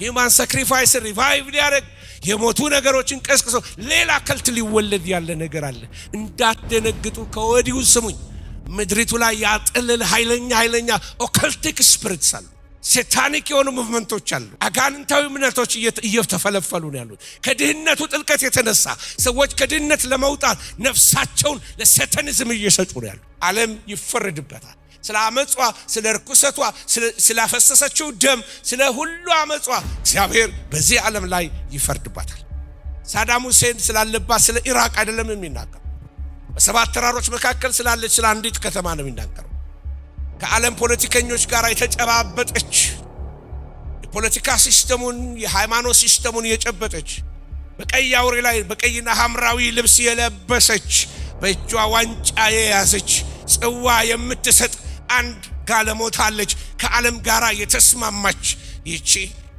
ሂውማን ሳክሪፋይስ ሪቫይቭ ሊያደርግ የሞቱ ነገሮችን ቀስቅሶ ሌላ ከልት ሊወለድ ያለ ነገር አለ። እንዳትደነግጡ ከወዲሁ ስሙኝ። ምድሪቱ ላይ ያጠለለ ኃይለኛ ኦካልቲክ ስፒሪትስ አሉ። ሴታኒክ የሆኑ ሙቭመንቶች አሉ። አጋንንታዊ እምነቶች እየተፈለፈሉ ነው ያሉት። ከድህነቱ ጥልቀት የተነሳ ሰዎች ከድህነት ለመውጣት ነፍሳቸውን ለሳታኒዝም እየሰጡ ነው ያሉት። ዓለም ይፈረድበታል። ስለ አመጿ፣ ስለ ርኩሰቷ፣ ስላፈሰሰችው ደም፣ ስለ ሁሉ አመጿ እግዚአብሔር በዚህ ዓለም ላይ ይፈርድባታል። ሳዳም ሁሴን ስላለባት ስለ ኢራቅ አይደለም የሚናገረው። በሰባት ተራሮች መካከል ስላለች ስለ አንዲት ከተማ ነው የሚናገረው። ከዓለም ፖለቲከኞች ጋር የተጨባበጠች የፖለቲካ ሲስተሙን የሃይማኖት ሲስተሙን የጨበጠች በቀይ አውሬ ላይ በቀይና ሐምራዊ ልብስ የለበሰች በእጇ ዋንጫ የያዘች ጽዋ የምትሰጥ አንድ ጋለሞታለች። ከዓለም ጋር የተስማማች ይቺ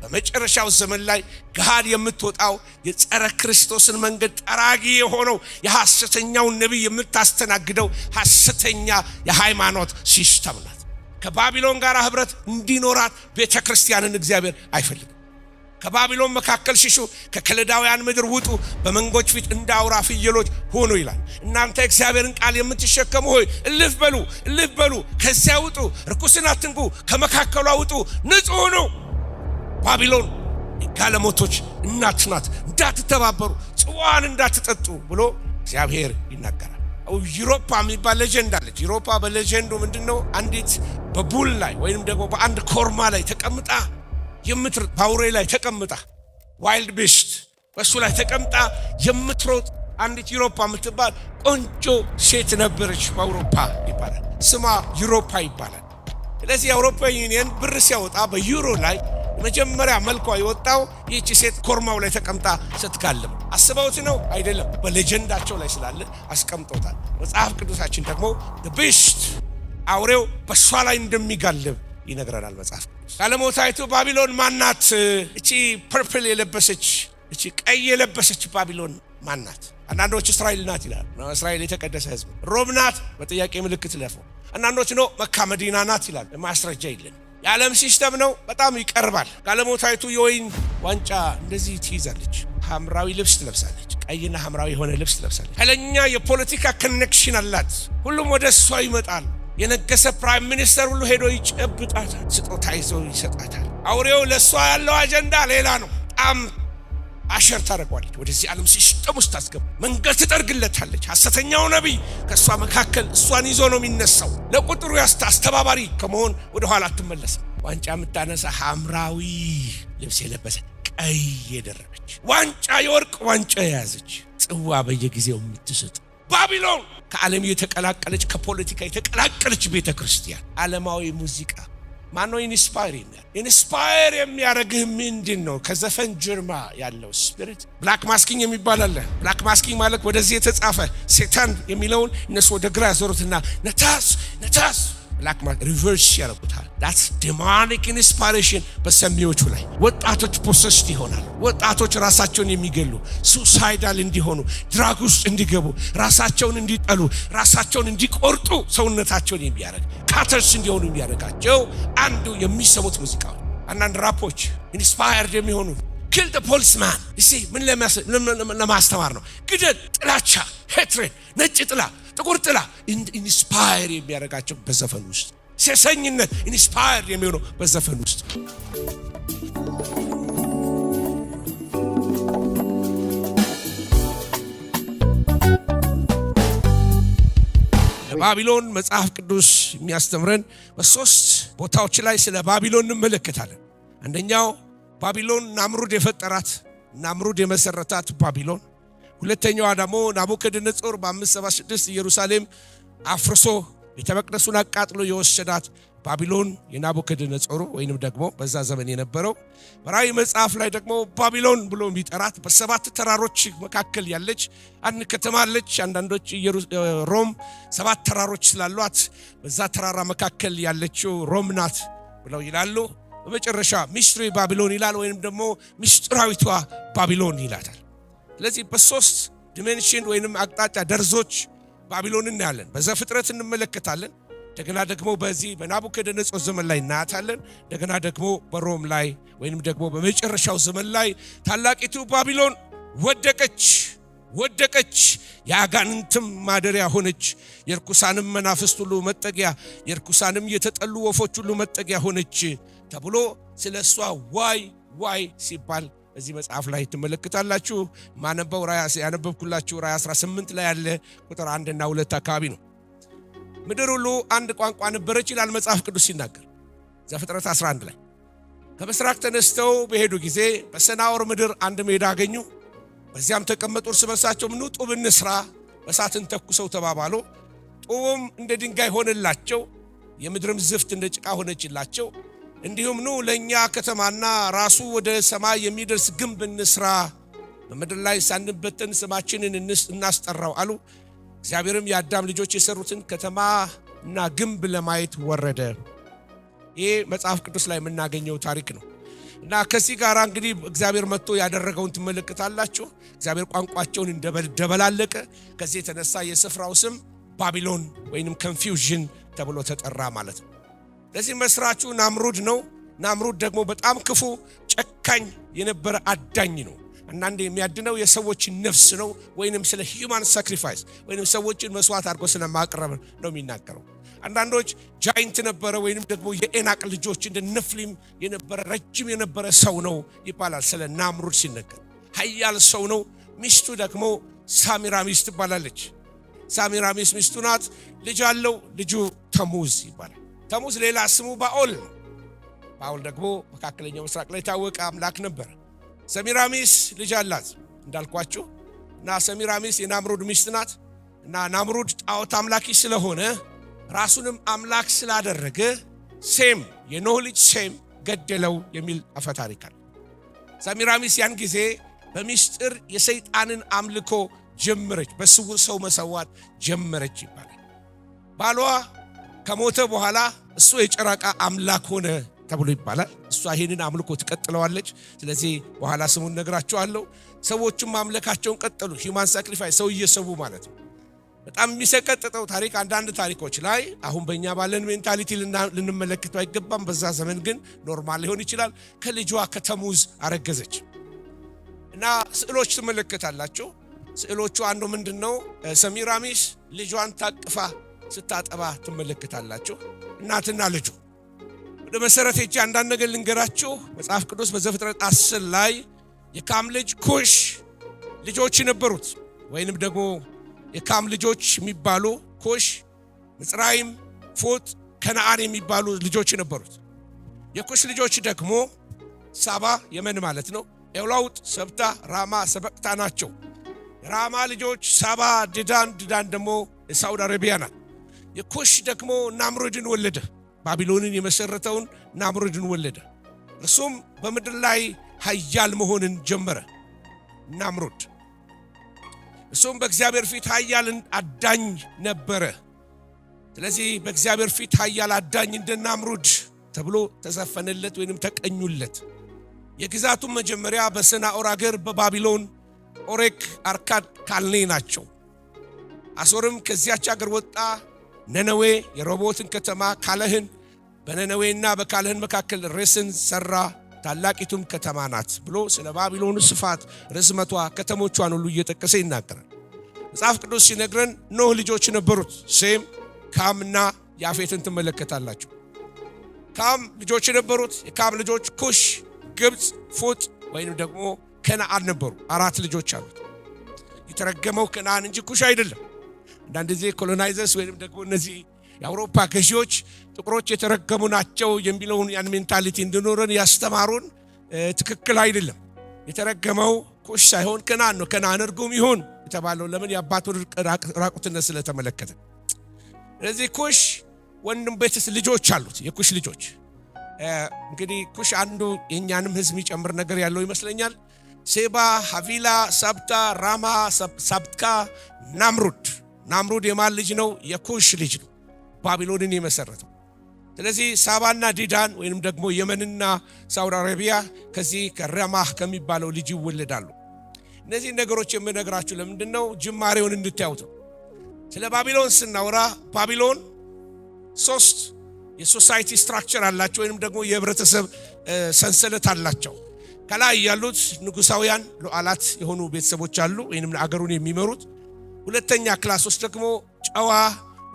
በመጨረሻው ዘመን ላይ ገሃድ የምትወጣው የጸረ ክርስቶስን መንገድ ጠራጊ የሆነው የሐሰተኛው ነብይ የምታስተናግደው ሐሰተኛ የሃይማኖት ሲስተም ናት። ከባቢሎን ጋር ህብረት እንዲኖራት ቤተክርስቲያንን እግዚአብሔር አይፈልግም። ከባቢሎን መካከል ሽሹ፣ ከከለዳውያን ምድር ውጡ፣ በመንጎች ፊት እንዳውራ ፍየሎች ሆኑ ይላል። እናንተ እግዚአብሔርን ቃል የምትሸከሙ ሆይ እልፍ በሉ፣ ከዚያ ውጡ፣ ርኩስን አትንኩ፣ ከመካከሏ ውጡ፣ ንጹህ ሁኑ። ባቢሎን የጋለሞቶች እናት ናት። እንዳትተባበሩ፣ ጽዋን እንዳትጠጡ ብሎ እግዚአብሔር ይናገራል። ዩሮፓ የሚባል ሌጀንድ አለች። ዩሮፓ በሌጀንዱ ምንድነው? አንዲት በቡል ላይ ወይንም ደግሞ በአንድ ኮርማ ላይ ተቀምጣ የምትሮጥ ባውሬ ላይ ተቀምጣ ዋይልድ ቢስት በሱ ላይ ተቀምጣ የምትሮጥ አንዲት ዩሮፓ የምትባል ቆንጆ ሴት ነበረች። በአውሮፓ ይባላል፣ ስሟ ዩሮፓ ይባላል። ስለዚህ የአውሮፓ ዩኒየን ብር ሲያወጣ በዩሮ ላይ መጀመሪያ መልኳ የወጣው ይህች ሴት ኮርማው ላይ ተቀምጣ ስትጋልብ አስበውት ነው አይደለም፣ በሌጀንዳቸው ላይ ስላለ አስቀምጦታል። መጽሐፍ ቅዱሳችን ደግሞ ቢስት አውሬው በሷ ላይ እንደሚጋልብ ይነግረናል መጽሐፍ ቅዱስ። ጋለሞታይቱ ባቢሎን ማናት? እቺ ፐርፕል የለበሰች እቺ ቀይ የለበሰች ባቢሎን ማናት? አንዳንዶች እስራኤል ናት ይላል። ነው እስራኤል የተቀደሰ ሕዝብ። ሮም ናት? በጥያቄ ምልክት ለፉ። አንዳንዶች ነው መካ መዲና ናት ይላል። ማስረጃ የለን። የዓለም ሲስተም ነው፣ በጣም ይቀርባል። ጋለሞታይቱ የወይን ዋንጫ እንደዚህ ትይዛለች፣ ሐምራዊ ልብስ ትለብሳለች፣ ቀይና ሐምራዊ የሆነ ልብስ ትለብሳለች። ኃይለኛ የፖለቲካ ኮኔክሽን አላት። ሁሉም ወደ እሷ ይመጣል። የነገሰ ፕራይም ሚኒስተር ሁሉ ሄዶ ይጨብጣታል፣ ስጦታ ይዞ ይሰጣታል። አውሬው ለሷ ያለው አጀንዳ ሌላ ነው። በጣም አሸር ታደርጓለች፣ ወደዚህ ዓለም ሲስተም ውስጥ ታስገባ፣ መንገድ ትጠርግለታለች። ሐሰተኛው ነቢይ ከሷ መካከል እሷን ይዞ ነው የሚነሳው። ለቁጥሩ አስተባባሪ ከመሆን ወደ ኋላ አትመለስም። ዋንጫ የምታነሳ ሐምራዊ ልብስ የለበሰ ቀይ የደረበች ዋንጫ፣ የወርቅ ዋንጫ የያዘች ጽዋ በየጊዜው የምትሰጥ ባቢሎን ከዓለም የተቀላቀለች ከፖለቲካ የተቀላቀለች ቤተክርስቲያን። ዓለማዊ ሙዚቃ ማነው ኢንስፓየር የሚያደርግህ ምንድን ነው? ከዘፈን ጀርባ ያለው ስፒሪት ብላክ ማስኪንግ የሚባል አለ። ብላክ ማስኪንግ ማለት ወደዚህ የተጻፈ ሴታን የሚለውን እነሱ ወደ ግራ ያዞሩትና ነታስ ብላክ ሪቨርስ ያደርጉታል። ዳትስ ዴሞኒክ ኢንስፓይሬሽን በሰሚዎቹ ላይ። ወጣቶች ፖሰስድ ይሆናል። ወጣቶች ራሳቸውን የሚገሉ ሱሳይዳል እንዲሆኑ፣ ድራግ ውስጥ እንዲገቡ፣ ራሳቸውን እንዲጠሉ፣ ራሳቸውን እንዲቆርጡ ሰውነታቸውን የሚያደርግ ካተርስ እንዲሆኑ የሚያደርጋቸው አንዱ የሚሰሙት ሙዚቃው። አንዳንድ ራፖች ኢንስፓየርድ የሚሆኑ ኪል ዘ ፖሊስማን ምን ለማስተማር ነው? ግደል፣ ጥላቻ፣ ሄትሬድ፣ ነጭ ጥላ፣ ጥቁር ጥላ ኢንስፓየር የሚያደርጋቸው በዘፈን ውስጥ። ሴሰኝነት ኢንስፓየር የሚሆነው በዘፈን ውስጥ። ባቢሎን መጽሐፍ ቅዱስ የሚያስተምረን በሶስት ቦታዎች ላይ ስለ ባቢሎን እንመለከታለን። አንደኛው ባቢሎን ናምሩድ የፈጠራት ናምሩድ የመሰረታት ባቢሎን። ሁለተኛዋ ደግሞ ናቡከደነጾር በ576 ኢየሩሳሌም አፍርሶ ቤተ መቅደሱን አቃጥሎ የወሰዳት ባቢሎን የናቡከደነጾር ወይንም ደግሞ በዛ ዘመን የነበረው። በራእይ መጽሐፍ ላይ ደግሞ ባቢሎን ብሎ የሚጠራት በሰባት ተራሮች መካከል ያለች አንድ ከተማ አለች። አንዳንዶች ሮም ሰባት ተራሮች ስላሏት በዛ ተራራ መካከል ያለችው ሮም ናት ብለው ይላሉ። በመጨረሻ ሚስትሪ ባቢሎን ይላል፣ ወይንም ደግሞ ምስጢራዊቷ ባቢሎን ይላታል። ስለዚህ በሶስት ዲሜንሽን ወይንም አቅጣጫ ደርዞች ባቢሎን እናያለን። በዘፍጥረት እንመለከታለን፣ እንደገና ደግሞ በዚህ በናቡከደነጾር ዘመን ላይ እናያታለን። እንደገና ደግሞ በሮም ላይ ወይንም ደግሞ በመጨረሻው ዘመን ላይ ታላቂቱ ባቢሎን ወደቀች፣ የአጋንንትም ማደሪያ ሆነች፣ የርኩሳንም መናፍስት ሁሉ መጠጊያ፣ የርኩሳንም የተጠሉ ወፎች ሁሉ መጠጊያ ሆነች ተብሎ ስለሷ ዋይ ሲባል በዚህ መጽሐፍ ላይ ትመለከታላችሁ። ማነበው ያነበብኩላችሁ ራእይ 18 ላይ ያለ ቁጥር 1 እና 2 አካባቢ ነው። ምድር ሁሉ አንድ ቋንቋ ነበረች ይላል መጽሐፍ ቅዱስ ሲናገር ዘፍጥረት 11 ላይ። ከምስራቅ ተነስተው በሄዱ ጊዜ በሰናዖር ምድር አንድ ሜዳ አገኙ። በዚያም ተቀመጡ። እርስ በርሳቸው ኑ ጡብ እንስራ፣ በእሳት እንተኩሰው ተባባሉ። ጡቡም እንደ ድንጋይ ሆነላቸው፣ የምድርም ዝፍት እንደ ጭቃ ሆነችላቸው። እንዲሁም ኑ ለእኛ ከተማና ራሱ ወደ ሰማይ የሚደርስ ግንብ እንስራ፣ በምድር ላይ ሳንበተን ስማችንን እናስጠራው አሉ። እግዚአብሔርም የአዳም ልጆች የሰሩትን ከተማና ግንብ ለማየት ወረደ። ይህ መጽሐፍ ቅዱስ ላይ የምናገኘው ታሪክ ነው እና ከዚህ ጋር እንግዲህ እግዚአብሔር መጥቶ ያደረገውን ትመለከታላችሁ። እግዚአብሔር ቋንቋቸውን እንደበላለቀ ከዚህ የተነሳ የስፍራው ስም ባቢሎን ወይንም ኮንፊውዥን ተብሎ ተጠራ ማለት ነው። ለዚህ መስራቹ ናምሩድ ነው። ናምሩድ ደግሞ በጣም ክፉ ጨካኝ የነበረ አዳኝ ነው። አንዳንዴ የሚያድነው የሰዎችን ነፍስ ነው ወይንም ስለ ሂዩማን ሳክሪፋይስ ወይንም ሰዎችን መስዋዕት አድርጎ ስለማቅረብ ነው የሚናገረው። አንዳንዶች ጃይንት ነበረ ወይንም ደግሞ የኤናቅ ልጆች እንደ ነፍሊም የነበረ ረጅም የነበረ ሰው ነው ይባላል ስለ ናምሩድ ሲነገር። ኃያል ሰው ነው። ሚስቱ ደግሞ ሳሚራሚስ ትባላለች። ሳሚራሚስ ሚስቱ ናት። ልጅ አለው። ልጁ ተሙዝ ይባላል። ተሙዝ ሌላ ስሙ ባኦል ነው። ባኦል ደግሞ መካከለኛው ምስራቅ ላይ ታወቀ አምላክ ነበር። ሰሚራሚስ ልጅ አላት እንዳልኳችሁ እና ሰሚራሚስ የናምሩድ ሚስት ናት እና ናምሩድ ጣዖት አምላኪ ስለሆነ ራሱንም አምላክ ስላደረገ ሴም የኖህ ልጅ ሴም ገደለው የሚል አፈታሪክ አለ። ሰሚራሚስ ያን ጊዜ በሚስጥር የሰይጣንን አምልኮ ጀመረች፣ በስውር ሰው መሰዋት ጀመረች ይባላል። ባሏ ከሞተ በኋላ እሱ የጨረቃ አምላክ ሆነ ተብሎ ይባላል። እሷ ይሄንን አምልኮ ትቀጥለዋለች። ስለዚህ በኋላ ስሙን ነግራቸዋለሁ። ሰዎችም ማምለካቸውን ቀጠሉ። ሂዩማን ሳክሪፋይስ ሰው እየሰዉ ማለት ነው። በጣም የሚሰቀጥጠው ታሪክ አንዳንድ ታሪኮች ላይ አሁን በእኛ ባለን ሜንታሊቲ ልንመለከተው አይገባም። በዛ ዘመን ግን ኖርማል ሊሆን ይችላል። ከልጇ ከተሙዝ አረገዘች እና ስዕሎች ትመለከታላችሁ። ስዕሎቹ አንዱ ምንድነው? ሰሚራሚስ ልጇን ታቅፋ ስታጠባ ትመለከታላችሁ። እናትና ልጁ ወደ መሰረት ሄጄ አንዳንድ ነገር ልንገራችሁ። መጽሐፍ ቅዱስ በዘፍጥረት 10 ላይ የካም ልጅ ኩሽ ልጆች ነበሩት ወይንም ደግሞ የካም ልጆች የሚባሉ ኩሽ፣ ምጽራይም፣ ፉጥ፣ ከነዓን የሚባሉ ልጆች ነበሩት። የኩሽ ልጆች ደግሞ ሳባ የመን ማለት ነው፣ ኤውላውጥ፣ ሰብታ፣ ራማ፣ ሰበቅታ ናቸው። የራማ ልጆች ሳባ፣ ድዳን ደግሞ የሳውዲ አረቢያ ናት። የኩሽ ደግሞ ናምሩድን ወለደ። ባቢሎንን የመሰረተውን ናምሩድን ወለደ። እርሱም በምድር ላይ ኃያል መሆንን ጀመረ። ናምሩድ እሱም በእግዚአብሔር ፊት ኃያል አዳኝ ነበረ። ስለዚህ በእግዚአብሔር ፊት ኃያል አዳኝ እንደ ናምሩድ ተብሎ ተዘፈነለት ወይንም ተቀኙለት። የግዛቱን መጀመሪያ በሰናዖር አገር በባቢሎን ኦሬክ፣ አርካድ፣ ካልኔ ናቸው። አሶርም ከዚያች አገር ወጣ። ነነዌ የሮቦትን ከተማ ካለህን በነነዌና በካለህን መካከል ሬስን ሰራ፣ ታላቂቱም ከተማ ናት ብሎ ስለ ባቢሎን ስፋት፣ ርዝመቷ፣ ከተሞቿን ሁሉ እየጠቀሰ ይናገራል። መጽሐፍ ቅዱስ ሲነግረን ኖህ ልጆች ነበሩት፣ ሴም፣ ካምና ያፌትን ትመለከታላችሁ። ካም ልጆች ነበሩት። የካም ልጆች ኩሽ፣ ግብፅ፣ ፉጥ ወይንም ደግሞ ከነዓን ነበሩ። 4 ልጆች አሉት። የተረገመው ከነዓን እንጂ ኩሽ አይደለም። አንዳንድ ጊዜ ኮሎናይዘርስ ወይንም ደግሞ እነዚህ የአውሮፓ ገዢዎች ጥቁሮች የተረገሙ ናቸው የሚለውን ያን ሜንታሊቲ እንድኖረን ያስተማሩን ትክክል አይደለም። የተረገመው ኩሽ ሳይሆን ከነዓን ነው። ከነዓን እርጉም ይሁን የተባለው ለምን? የአባቱ ራቁትነት ስለተመለከተ። ስለዚህ ኩሽ ወንድም ቤትስ ልጆች አሉት። የኩሽ ልጆች እንግዲህ ኩሽ አንዱ የኛንም ህዝብ የሚጨምር ነገር ያለው ይመስለኛል። ሴባ፣ ሐቪላ፣ ሳብታ፣ ራማ፣ ሳብትካ፣ ናምሩድ የማን ልጅ ነው? የኩሽ ልጅ ነው፣ ባቢሎንን የመሰረተው። ስለዚህ ሳባና ዲዳን ወይንም ደግሞ የመንና ሳውዲ አረቢያ ከዚህ ከራማህ ከሚባለው ልጅ ይወለዳሉ። እነዚህ ነገሮች የምነግራችሁ ለምንድነው? ጅማሬውን እንድታዩት ነው። ስለ ባቢሎን ስናወራ ባቢሎን ሶስት የሶሳይቲ ስትራክቸር አላቸው ወይንም ደግሞ የህብረተሰብ ሰንሰለት አላቸው። ከላይ ያሉት ንጉሳውያን ሉዓላት የሆኑ ቤተሰቦች አሉ ወይንም አገሩን የሚመሩት። ሁለተኛ ክላስ ውስጥ ደግሞ ጨዋ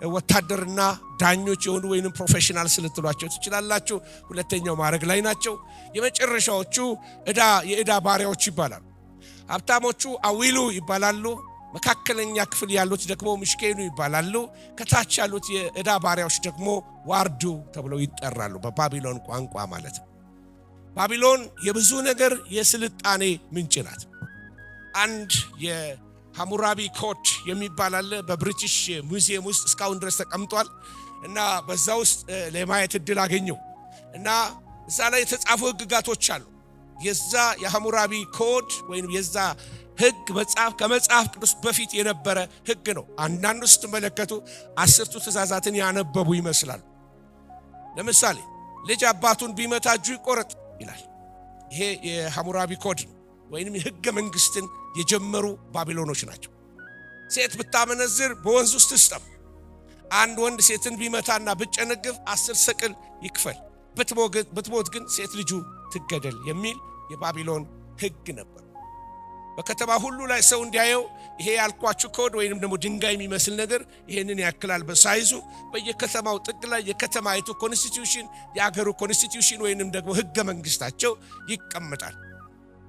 ወታደርና ዳኞች የሆኑ ወይንም ፕሮፌሽናል ልትሏቸው ትችላላችሁ። ሁለተኛው ማዕረግ ላይ ናቸው። የመጨረሻዎቹ የዕዳ ባሪያዎች ይባላሉ። ሀብታሞቹ አዊሉ ይባላሉ። መካከለኛ ክፍል ያሉት ደግሞ ምሽኬኑ ይባላሉ። ከታች ያሉት የዕዳ ባሪያዎች ደግሞ ዋርዱ ተብለው ይጠራሉ፣ በባቢሎን ቋንቋ ማለት ነው። ባቢሎን የብዙ ነገር የስልጣኔ ምንጭ ናት። አንድ የሐሙራቢ ኮድ የሚባል አለ፣ በብሪቲሽ ሙዚየም ውስጥ እስካሁን ድረስ ተቀምጧል እና በዛ ውስጥ ለማየት እድል አገኘው እና እዛ ላይ የተጻፉ ህግጋቶች አሉ። የዛ የሐሙራቢ ኮድ ወይም የዛ ህግ ከመጽሐፍ ቅዱስ በፊት የነበረ ህግ ነው። አንዳንዱ ስትመለከቱ 10ቱ ትእዛዛትን ያነበቡ ይመስላል። ለምሳሌ ልጅ አባቱን ቢመታ እጁ ይቆረጥ ይላል። ይሄ የሐሙራቢ ኮድ ነው ወይንም የህገ መንግስትን የጀመሩ ባቢሎኖች ናቸው። ሴት ብታመነዝር በወንዝ ውስጥ ትስጠም፣ አንድ ወንድ ሴትን ቢመታና ብጨነግፍ 10 ሰቅል ይክፈል፣ ብትሞት ግን ሴት ልጁ ትገደል የሚል የባቢሎን ህግ ነበር። በከተማ ሁሉ ላይ ሰው እንዲያየው ይሄ ያልኳችሁ ኮድ ወይንም ደግሞ ድንጋይ የሚመስል ነገር ይሄንን ያክላል በሳይዙ በየከተማው ጥግ ላይ የከተማይቱ ኮንስቲቲዩሽን የአገሩ ኮንስቲቲዩሽን ወይንም ደግሞ ህገ መንግስታቸው ይቀመጣል።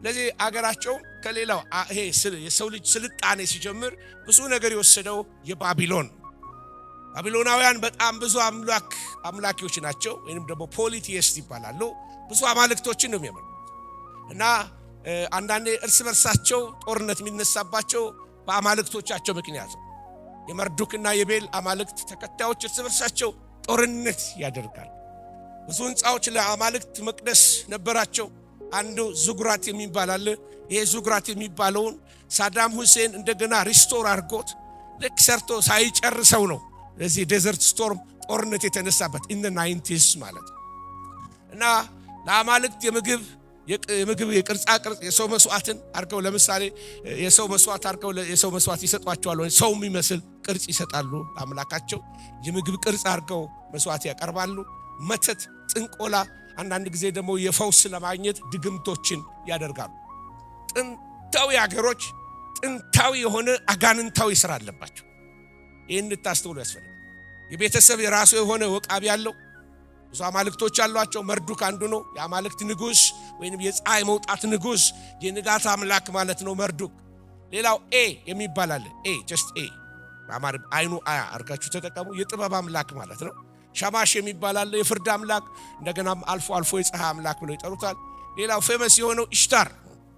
ለዚህ አገራቸው ከሌላው ይሄ የሰው ልጅ ስልጣኔ ሲጀምር ብዙ ነገር የወሰደው ባቢሎናውያን በጣም ብዙ አምላኪዎች ናቸው ወይንም ደግሞ ፖሊቲየስት ይባላሉ። ብዙ አማልክቶችን ነው የሚያመልኩት እና አንዳንዴ እርስ በርሳቸው ጦርነት የሚነሳባቸው በአማልክቶቻቸው ምክንያት ነው። የመርዱክና የቤል አማልክት ተከታዮች እርስ በርሳቸው ጦርነት ያደርጋሉ። ብዙ ህንፃዎች ለአማልክት መቅደስ ነበራቸው። አንዱ ዙጉራት የሚባል አለ። ይሄ ዙጉራት የሚባለውን ሳዳም ሁሴን እንደገና ሪስቶር አድርጎት ልክ ሰርቶ ሳይጨርሰው ነው ለዚህ ዴዘርት ስቶርም ጦርነት የተነሳበት ኢን 90s ማለት ነው። እና ለአማልክት የምግብ የቅርጻ ቅርጽ የሰው መስዋዕትን አርገው ለምሳሌ የሰው መስዋዕት አርገው የሰው መስዋዕት ይሰጧቸዋል። ወይ ሰው የሚመስል ቅርጽ ይሰጣሉ አምላካቸው። የምግብ ቅርጽ አርገው መስዋዕት ያቀርባሉ። መተት፣ ጥንቆላ፣ አንዳንድ ጊዜ ደግሞ የፈውስ ለማግኘት ድግምቶችን ያደርጋሉ። ጥንታዊ አገሮች ጥንታዊ የሆነ አጋንንታዊ ስራ አለባቸው። ይህን እንድታስተውሉ ያስፈልጋል። የቤተሰብ የራሱ የሆነ ወቃቢ ያለው ብዙ አማልክቶች አሏቸው። መርዱክ አንዱ ነው። የአማልክት ንጉስ ወይንም የፀሐይ መውጣት ንጉስ፣ የንጋት አምላክ ማለት ነው መርዱክ። ሌላው የሚባል አለ። ጀስት በአማርኛ አይኑ አያ አርጋችሁ ተጠቀሙ። የጥበብ አምላክ ማለት ነው። ሻማሽ የሚባል አለ፣ የፍርድ አምላክ። እንደገናም አልፎ አልፎ የፀሐይ አምላክ ብለው ይጠሩታል። ሌላው ፌመስ የሆነው ኢሽታር፣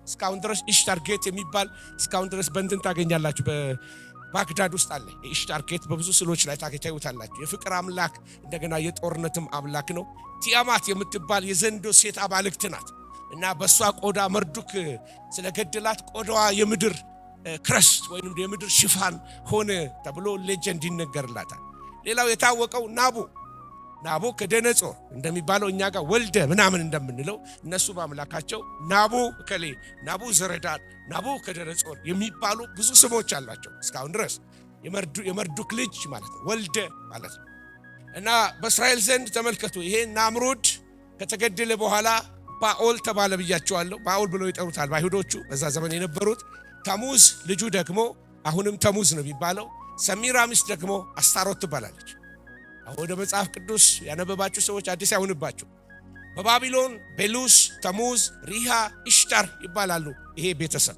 እስካሁን ድረስ ኢሽታር ጌት የሚባል እስካሁን ድረስ በእንትን ታገኛላችሁ። ባግዳድ ውስጥ አለ የኢሽታር ጌት። በብዙ ስዕሎች ላይ ታገኙታላችሁ። የፍቅር አምላክ እንደገና የጦርነትም አምላክ ነው። ቲያማት የምትባል የዘንዶ ሴት አማልክት ናት እና በሷ ቆዳ መርዱክ ስለገደላት ቆዳዋ የምድር ክረስት ወይንም የምድር ሽፋን ሆነ ተብሎ ሌጀንድ ይነገርላታል። ሌላው የታወቀው ናቡከደነጾር እንደሚባለው እኛ ጋር ወልደ ምናምን እንደምንለው እነሱ በአምላካቸው ናቡዘረዳን፣ ናቡከደነጾር የሚባሉ ብዙ ስሞች አሏቸው እስካሁን ድረስ። የመርዱክ ልጅ ማለት ነው፣ ወልደ ማለት ነው። እና በእስራኤል ዘንድ ተመልከቱ፣ ይሄ ናምሩድ ከተገደለ በኋላ ባኦል ተባለ ብያቸዋለሁ። ባኦል ብለው ይጠሩታል በአይሁዶቹ በዛ ዘመን የነበሩት። ተሙዝ ልጁ ደግሞ አሁንም ተሙዝ ነው የሚባለው። ሰሚራሚስ ደግሞ አስታሮት ትባላለች። ወደ መጽሐፍ ቅዱስ ያነበባችሁ ሰዎች አዲስ አይሆንባችሁ። በባቢሎን ቤሉስ፣ ተሙዝ፣ ሪሃ፣ ኢሽታር ይባላሉ ይሄ ቤተሰብ።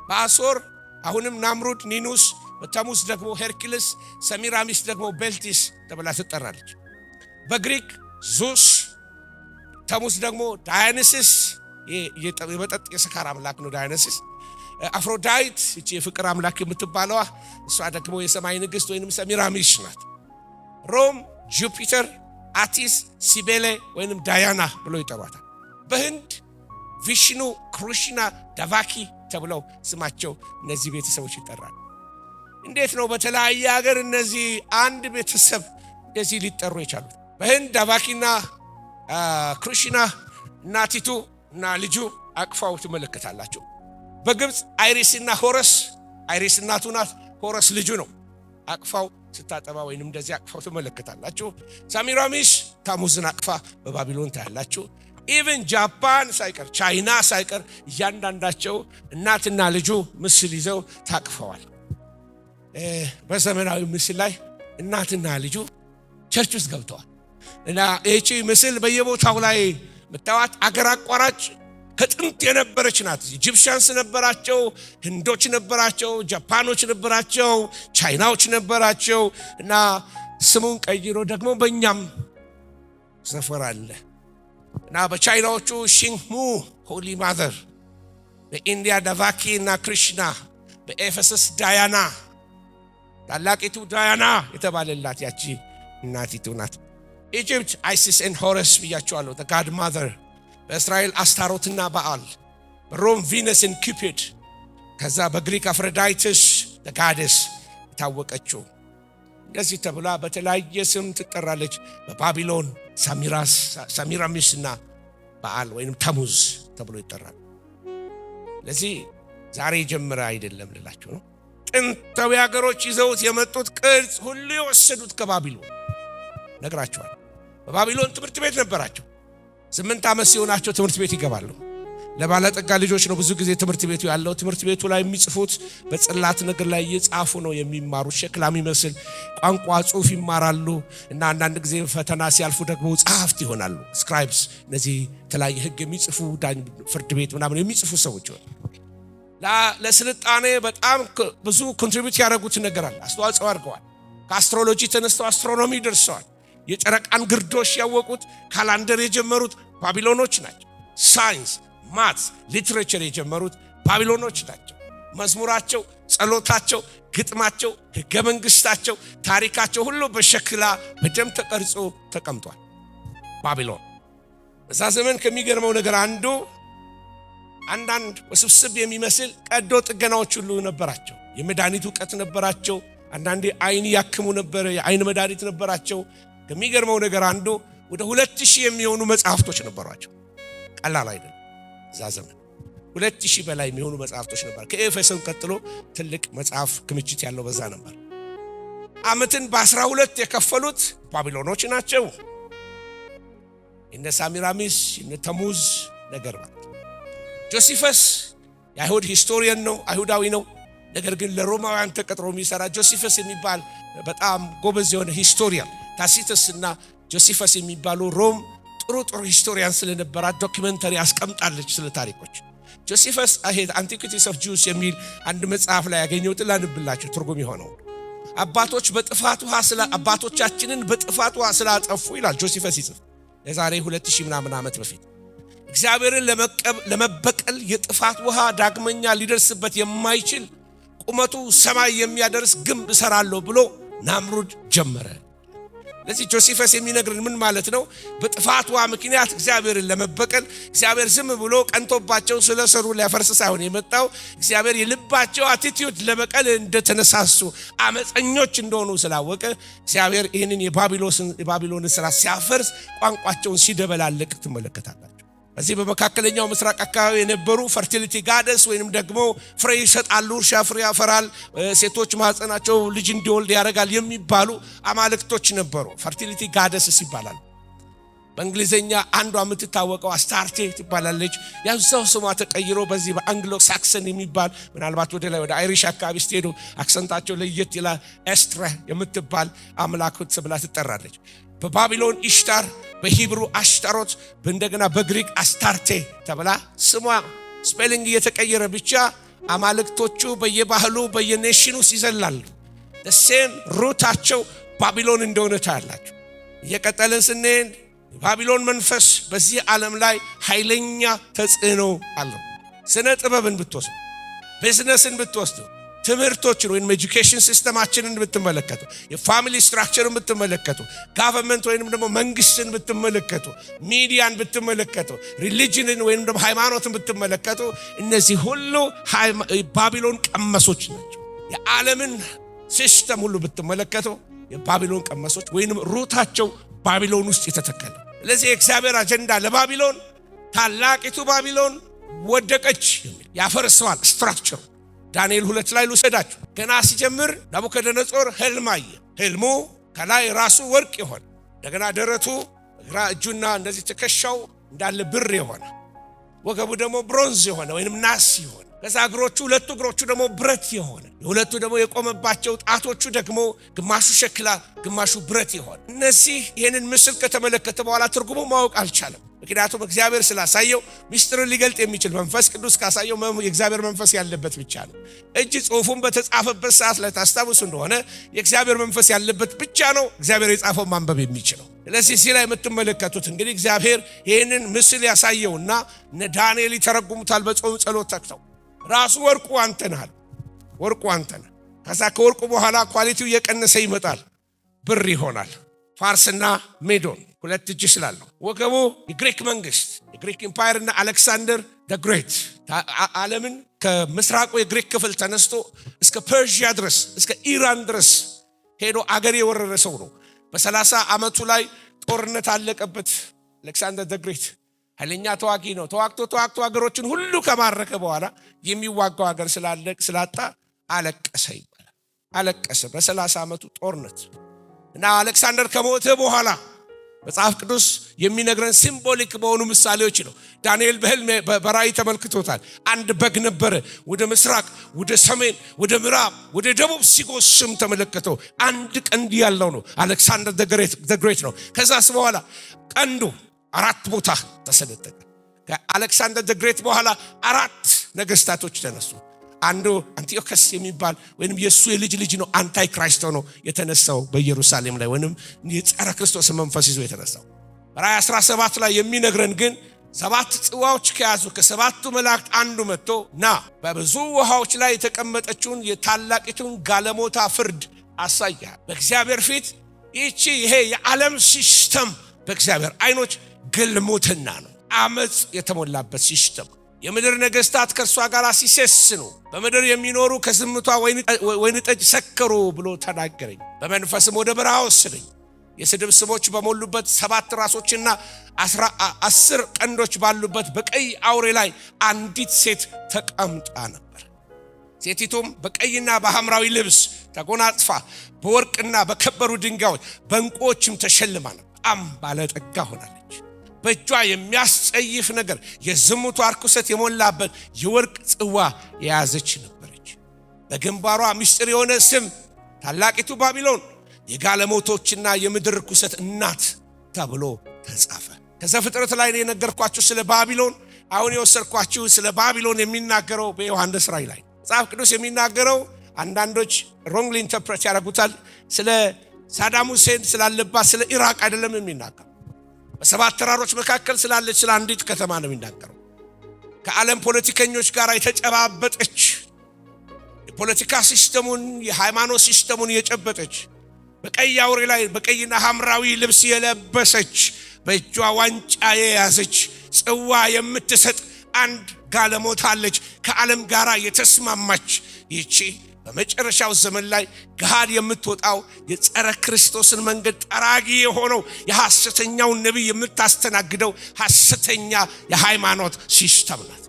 በአሶር አሁንም ናምሩድ፣ ኒኑስ፣ በተሙዝ ደግሞ ሄርክልስ፣ ሰሚራሚስ ደግሞ ቤልቲስ ተብላ ትጠራለች። በግሪክ ዙስ፣ ተሙዝ ደግሞ ዳያኒስስ፣ የመጠጥ የስካር አምላክ ነው ዳያኒስስ። አፍሮዳይት እቺ የፍቅር አምላክ የምትባለዋ እሷ ደግሞ የሰማይ ንግስት ወይንም ሰሚራሚስ ናት። ሮም ጁፒተር፣ አቲስ፣ ሲቤሌ ወይንም ዳያና ብለው ይጠሯታል። በህንድ ቪሽኑ፣ ክሩሽና፣ ዳቫኪ ተብለው ስማቸው እነዚህ ቤተሰቦች ይጠራሉ። እንዴት ነው በተለያየ ሀገር እነዚህ አንድ ቤተሰብ እንደዚህ ሊጠሩ የቻሉት? በህንድ ዳቫኪና ክሩሽና እናቲቱ እና ልጁ አቅፋው ትመለከታላችሁ። በግብፅ አይሪስና ሆረስ፣ አይሪስ እናቱ ናት፣ ሆረስ ልጁ ነው፣ አቅፋው ስታጠባ ወይንም እንደዚህ አቅፋው ተመለከታላችሁ። ሳሚራሚስ ታሙዝን አቅፋ በባቢሎን ታያላችሁ። ኢቭን ጃፓን ሳይቀር ቻይና ሳይቀር እያንዳንዳቸው እናትና ልጁ ምስል ይዘው ታቅፈዋል። በዘመናዊ ምስል ላይ እናትና ልጁ ቸርች ውስጥ ገብተዋል እና እቺ ምስል በየቦታው ላይ መታወት አገር አቋራጭ ከጥንት የነበረች ናት። ኢጂፕሽያንስ ነበራቸው፣ ህንዶች ነበራቸው፣ ጃፓኖች ነበራቸው፣ ቻይናዎች ነበራቸው እና ስሙን ቀይሮ ደግሞ በእኛም ሰፈር አለ እና በቻይናዎቹ ሺንግሙ ሆሊ ማዘር፣ በኢንዲያ ዳቫኪ እና ክሪሽና፣ በኤፌሰስ ዳያና ታላቂቱ ዳያና የተባለላት ያቺ እናቲቱ ናት። ኢጂፕት አይሲስ ኤንድ ሆረስ ብያቸዋለሁ፣ the god mother። በእስራኤል አስታሮትና በዓል፣ በሮም ቪነስ ኤንድ ኩፒድ፣ ከዛ በግሪክ አፍሮዳይትስ the goddess የታወቀችው እንደዚህ ተብላ በተለያየ ስም ትጠራለች። በባቢሎን ሳሚራሚስ እና በዓል ወይንም ተሙዝ ተብሎ ይጠራል። ለዚህ ዛሬ ጀምረ አይደለም ልላችሁ ነው። ጥንታዊ ሀገሮች ይዘውት የመጡት ቅርጽ ሁሉ የወሰዱት ከባቢሎን ነግራቸዋል። በባቢሎን ትምህርት ቤት ነበራቸው። 8 ዓመት ሲሆናቸው ትምህርት ቤት ይገባሉ። ለባለጠጋ ልጆች ነው ብዙ ጊዜ ትምህርት ቤቱ ያለው። ትምህርት ቤቱ ላይ የሚጽፉት በጽላት ነገር ላይ እየጻፉ ነው የሚማሩት። ሸክላ የሚመስል ቋንቋ ጽሑፍ ይማራሉ እና አንዳንድ ጊዜ ፈተና ሲያልፉ ደግሞ ጸሐፍት ይሆናሉ። ስክራይብስ፣ እነዚህ የተለያየ ህግ የሚጽፉ ፍርድ ቤት ምናምን የሚጽፉ ሰዎች ይሆናሉ። ለስልጣኔ በጣም ብዙ ኮንትሪቢዩት ያደረጉት ነገር አለ፣ አስተዋጽኦ አድርገዋል። ከአስትሮሎጂ ተነስተው አስትሮኖሚ ደርሰዋል። የጨረቃን ግርዶሽ ያወቁት ካላንደር የጀመሩት ባቢሎኖች ናቸው። ሳይንስ፣ ማትስ፣ ሊትሬቸር የጀመሩት ባቢሎኖች ናቸው። መዝሙራቸው፣ ጸሎታቸው፣ ግጥማቸው፣ ህገ መንግስታቸው፣ ታሪካቸው ሁሉ በሸክላ በደም ተቀርጾ ተቀምጧል። ባቢሎን በዛ ዘመን ከሚገርመው ነገር አንዱ አንዳንድ ውስብስብ የሚመስል ቀዶ ጥገናዎች ሁሉ ነበራቸው። የመድኃኒት ዕውቀት ነበራቸው። አንዳንዴ አይን ያክሙ ነበር፣ የአይን መድኃኒት ነበራቸው። ከሚገርመው ነገር አንዱ ወደ 2000 የሚሆኑ መጽሐፍቶች ነበሯቸው። ቀላል አይደለም። እዛ ዘመን 2000 በላይ የሚሆኑ መጽሐፍቶች ነበር። ከኤፌሶን ቀጥሎ ትልቅ መጽሐፍ ክምችት ያለው በዛ ነበር። ዓመትን በ12 የከፈሉት ባቢሎኖች ናቸው። እነ ሳሚራሚስ እነ ተሙዝ ነገር ማለት። ጆሲፈስ የአይሁድ ሂስቶሪያን ነው፣ አይሁዳዊ ነው። ነገር ግን ለሮማውያን ተቀጥሮ የሚሰራ ጆሲፈስ የሚባል በጣም ጎበዝ የሆነ ሂስቶሪያን፣ ታሲተስ እና ጆሲፈስ የሚባሉ ሮም ጥሩ ሂስቶሪያን ስለነበራት ዶክመንተሪ አስቀምጣለች ስለ ታሪኮች። ጆሲፈስ አንቲኩቲስ ኦፍ ጁስ የሚል አንድ መጽሐፍ ላይ ያገኘሁት ላንብላችሁ ትርጉም የሆነው አባቶቻችንን በጥፋት ውሃ ስላጠፉ ይላል ጆሲፈስ ይጽፍ። የዛሬ 2000 ምናምን ዓመት በፊት እግዚአብሔርን ለመበቀል የጥፋት ውሃ ዳግመኛ ሊደርስበት የማይችል ቁመቱ ሰማይ የሚያደርስ ግንብ እሰራለሁ ብሎ ናምሩድ ጀመረ። ለዚህ ጆሲፈስ የሚነግረን ምን ማለት ነው? በጥፋት ውሃ ምክንያት እግዚአብሔርን ለመበቀል እግዚአብሔር ዝም ብሎ ቀንቶባቸው ስለሰሩ ሊያፈርስ ሳይሆን የመጣው እግዚአብሔር የልባቸው አቲቲዩድ ለበቀል እንደተነሳሱ አመፀኞች እንደሆኑ ስላወቀ እግዚአብሔር ይህንን የባቢሎንን ስራ ሲያፈርስ ቋንቋቸውን ሲደበላልቅ ትመለከታላችሁ። እዚህ በመካከለኛው ምስራቅ አካባቢ የነበሩ ፈርቲሊቲ ጋደስ ወይንም ደግሞ ፍሬ ይሰጣሉ፣ እርሻ ፍሬ ያፈራል፣ ሴቶች ማህፀናቸው ልጅ እንዲወልድ ያደርጋል የሚባሉ አማልክቶች ነበሩ። ፈርቲሊቲ ጋደስ ይባላል። በእንግሊዘኛ አንዷ የምትታወቀው አስታርቴ ትባላለች። ያው ስሟ ተቀይሮ በዚህ በአንግሎ ሳክሰን የሚባል ምናልባት ወደ ላይ ወደ አይሪሽ አካባቢ ስትሄዱ አክሰንታቸው ለየት ይላል። ኤስትረ የምትባል አምላክት ብላ ትጠራለች። በባቢሎን ኢሽታር፣ በሂብሩ አሽታሮት፣ እንደገና በግሪክ አስታርቴ ተብላ ስሟ ስፔሊንግ እየተቀየረ ብቻ አማልክቶቹ በየባህሉ በየኔሽኑ ይዘላሉ። ሴም ሩታቸው ባቢሎን እንደሆነ ታያላችሁ። እየቀጠልን ስንሄድ ባቢሎን መንፈስ በዚህ ዓለም ላይ ኃይለኛ ተጽዕኖ አለው። ስነ ጥበብን ብትወስዱ፣ ቢዝነስን ብትወስዱ፣ ትምህርቶችን ወይም ኤጁኬሽን ሲስተማችንን ብትመለከቱ፣ የፋሚሊ ስትራክቸርን ብትመለከቱ፣ ጋቨርንመንት ወይም ደግሞ መንግስትን ብትመለከቱ፣ ሚዲያን ብትመለከቱ፣ ሪሊጅንን ወይም ደግሞ ሃይማኖትን ብትመለከቱ፣ እነዚህ ሁሉ ባቢሎን ቀመሶች ናቸው። የዓለምን ሲስተም ሁሉ ብትመለከቱ የባቢሎን ቀመሶች ወይም ሩታቸው ባቢሎን ውስጥ የተተከለ። ስለዚህ የእግዚአብሔር አጀንዳ ለባቢሎን ታላቂቱ ባቢሎን ወደቀች፣ ያፈርሰዋል ስትራክቸሩ። ዳንኤል 2 ላይ ልውሰዳችሁ። ገና ሲጀምር ናቡከደነጾር ሕልም አየ። ሕልሙ ከላይ ራሱ ወርቅ የሆነ እንደገና ደረቱ ግራ እጁና እንደዚህ ትከሻው እንዳለ ብር የሆነ ወገቡ ደግሞ ብሮንዝ የሆነ ወይንም ናስ የሆነ ከዛ እግሮቹ ሁለቱ እግሮቹ ደግሞ ብረት የሆነ ሁለቱ ደግሞ የቆመባቸው ጣቶቹ ደግሞ ግማሹ ሸክላ ግማሹ ብረት የሆነ እነዚህ ይሄንን ምስል ከተመለከተ በኋላ ትርጉሙ ማወቅ አልቻለም። ምክንያቱም እግዚአብሔር ስላሳየው ሚስጥርን ሊገልጥ የሚችል መንፈስ ቅዱስ ካሳየው የእግዚአብሔር መንፈስ ያለበት ብቻ ነው። እጅ ጽሑፉን በተጻፈበት ሰዓት ላይ ታስታውሱ እንደሆነ የእግዚአብሔር መንፈስ ያለበት ብቻ ነው እግዚአብሔር የጻፈው ማንበብ የሚችለው። ስለዚህ እዚህ ላይ የምትመለከቱት እንግዲህ እግዚአብሔር ይህንን ምስል ያሳየውና እነ ዳንኤል ይተረጉሙታል በጾም ጸሎት ተክተው ራሱ ወርቁ አንተ ነህ፣ ወርቁ አንተ ነህ። ከዛ ከወርቁ በኋላ ኳሊቲው እየቀነሰ ይመጣል፣ ብር ይሆናል። ፋርስና ሜዶን ሁለት እጅ ስላለው ወገቡ የግሪክ መንግስት የግሪክ ኢምፓየርና አሌክሳንደር ዘ ግሬት ዓለምን ከምስራቁ የግሪክ ክፍል ተነስቶ እስከ ፐርሺያ ድረስ እስከ ኢራን ድረስ ሄዶ አገር የወረረ ሰው ነው። በ30 ዓመቱ ላይ ጦርነት አለቀበት። አሌክሳንደር ዘ ግሬት ኃይለኛ ተዋጊ ነው። ተዋግቶ ሀገሮችን ሁሉ ከማረከ በኋላ የሚዋጋው ሀገር ስላጣ አለቀሰ ይባላል። አለቀሰ በ30 ዓመቱ ጦርነት እና አሌክሳንደር ከሞተ በኋላ መጽሐፍ ቅዱስ የሚነግረን ሲምቦሊክ በሆኑ ምሳሌዎች ነው። ዳንኤል በሕልም በራእይ ተመልክቶታል። አንድ በግ ነበረ ወደ ምስራቅ፣ ወደ ሰሜን፣ ወደ ምዕራብ፣ ወደ ደቡብ ሲጎስም ተመለከተው። አንድ ቀንድ ያለው ነው። አሌክሳንደር ዘ ግሬት ነው። ከዛስ በኋላ ቀንዱ 4 ቦታ ተሰነጠቀ። ከአሌክሳንደር ዘ ግሬት በኋላ 4 ነገስታቶች ተነሱ። አንዱ አንቲዮከስ የሚባል ወይንም የሱ የልጅ ልጅ ነው። አንታይ ክራይስቶ ነው የተነሳው በኢየሩሳሌም ላይ ወይንም የጸረ ክርስቶስ መንፈስ ይዞ የተነሳው። ራእይ 17 ላይ የሚነግረን ግን 7 ጽዋዎች ከያዙ ከ7ቱ መላእክት አንዱ መጥቶ ና በብዙ ውሃዎች ላይ የተቀመጠችውን የታላቂቱን ጋለሞታ ፍርድ አሳያል። በእግዚአብሔር ፊት ይሄ የዓለም ሲስተም በእግዚአብሔር አይኖች ግልሙትና ነው፣ አመጽ የተሞላበት ሲስተም። የምድር ነገስታት ከእርሷ ጋር ሲሰስኑ በምድር የሚኖሩ ከዝምቷ ወይን ጠጅ ሰከሩ ብሎ ተናገረኝ። በመንፈስም ወደ በረሃ ወሰደኝ። የስድብ ስሞች በሞሉበት 7 ራሶችና 10 ቀንዶች ባሉበት በቀይ አውሬ ላይ አንዲት ሴት ተቀምጣ ነበር። ሴቲቱም በቀይና በሐምራዊ ልብስ ተጎናጽፋ በወርቅና በከበሩ ድንጋዮች በዕንቁዎችም ተሸልማ ነበር። በጣም ባለጠጋ ሆናለች። በእጇ የሚያስጸይፍ ነገር የዝሙቷ ርኩሰት የሞላበት የወርቅ ጽዋ የያዘች ነበረች። በግንባሯ ምስጢር የሆነ ስም ታላቂቱ ባቢሎን የጋለሞቶችና የምድር ርኩሰት እናት ተብሎ ተጻፈ። ከዘፍጥረት ላይ ነው የነገርኳችሁ ስለ ባቢሎን። አሁን የወሰድኳችሁ ስለ ባቢሎን የሚናገረው በዮሐንስ ራእይ ላይ መጽሐፍ ቅዱስ የሚናገረው አንዳንዶች ሮንግሊ ኢንተርፕሬት ያደርጉታል። ስለ ሳዳም ሁሴን ስላለባት ስለ ኢራቅ አይደለም የሚናገረው። በ7 ተራሮች መካከል ስላለች ስለ አንዲት ከተማ ነው የሚናገረው። ከዓለም ፖለቲከኞች ጋር የተጨባበጠች የፖለቲካ ሲስተሙን የሃይማኖት ሲስተሙን የጨበጠች በቀይ አውሬ ላይ በቀይና ሐምራዊ ልብስ የለበሰች በእጇ ዋንጫ የያዘች ጽዋ የምትሰጥ አንድ ጋለሞታ አለች፣ ከዓለም ጋር የተስማማች። ይቺ በመጨረሻው ዘመን ላይ ገሃድ የምትወጣው የጸረ ክርስቶስን መንገድ ጠራጊ የሆነው የሐሰተኛውን ነቢይ የምታስተናግደው ሐሰተኛ የሃይማኖት ሲስተም ናት።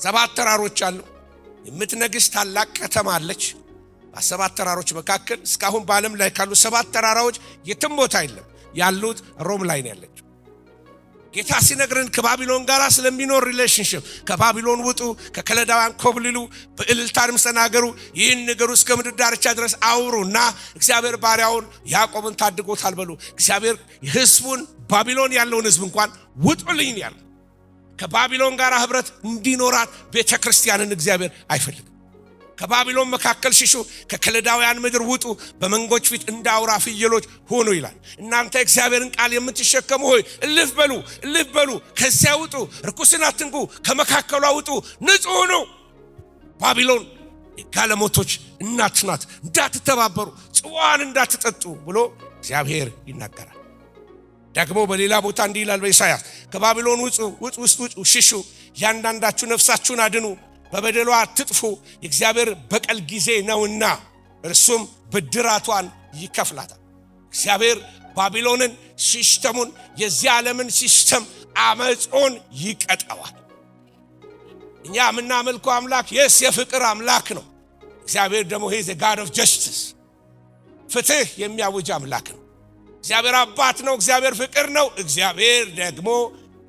7 ተራሮች አሉ። የምትነግስ ታላቅ ከተማ አለች። በ7 ተራሮች መካከል እስካሁን በዓለም ላይ ካሉ 7 ተራራዎች የትም ቦታ የለም፣ ያሉት ሮም ላይ ነው ያለችው። ጌታ ሲነግረን ከባቢሎን ጋር ስለሚኖር ሪሌሽንሺፕ ከባቢሎን ውጡ፣ ከከለዳውያን ኮብልሉ፣ በእልልታም ተናገሩ፣ ይህን ነገሩ እስከ ምድር ዳርቻ ድረስ አውሩና እግዚአብሔር ባሪያውን ያዕቆብን ታድጎታል በሉ። እግዚአብሔር ሕዝቡን ባቢሎን ያለውን ሕዝብ እንኳን ውጡልኝ ያለ ከባቢሎን ጋር ህብረት እንዲኖራት ቤተክርስቲያንን እግዚአብሔር አይፈልግም። ከባቢሎን መካከል ሽሹ፣ ከከለዳውያን ምድር ውጡ፣ በመንጎች ፊት እንዳውራ ፍየሎች ሆኑ ይላል። እናንተ እግዚአብሔርን ቃል የምትሸከሙ ሆይ እልፍ በሉ፣ ከዚያ ውጡ፣ ርኩስን አትንኩ፣ ከመካከሏ ውጡ፣ ንጹሕ ሁኑ። ባቢሎን የጋለሞቶች እናት ናት፣ እንዳትተባበሩ፣ ጽዋን እንዳትጠጡ ብሎ እግዚአብሔር ይናገራል። ደግሞ በሌላ ቦታ እንዲህ ይላል በኢሳይያስ ከባቢሎን ውጡ፣ ሽሹ፣ ያንዳንዳችሁ ነፍሳችሁን አድኑ፣ በበደሏ አትጥፉ፣ የእግዚአብሔር በቀል ጊዜ ነውና እርሱም ብድራቷን ይከፍላታል። እግዚአብሔር ባቢሎንን ሲስተሙን የዚህ ዓለምን ሲስተም አመጾን ይቀጣዋል። እኛ የምናመልከው አምላክ የፍቅር አምላክ ነው። እግዚአብሔር ደግሞ he is a God of justice ፍትህ የሚያውጅ አምላክ ነው። እግዚአብሔር አባት ነው። እግዚአብሔር ፍቅር ነው። እግዚአብሔር ደግሞ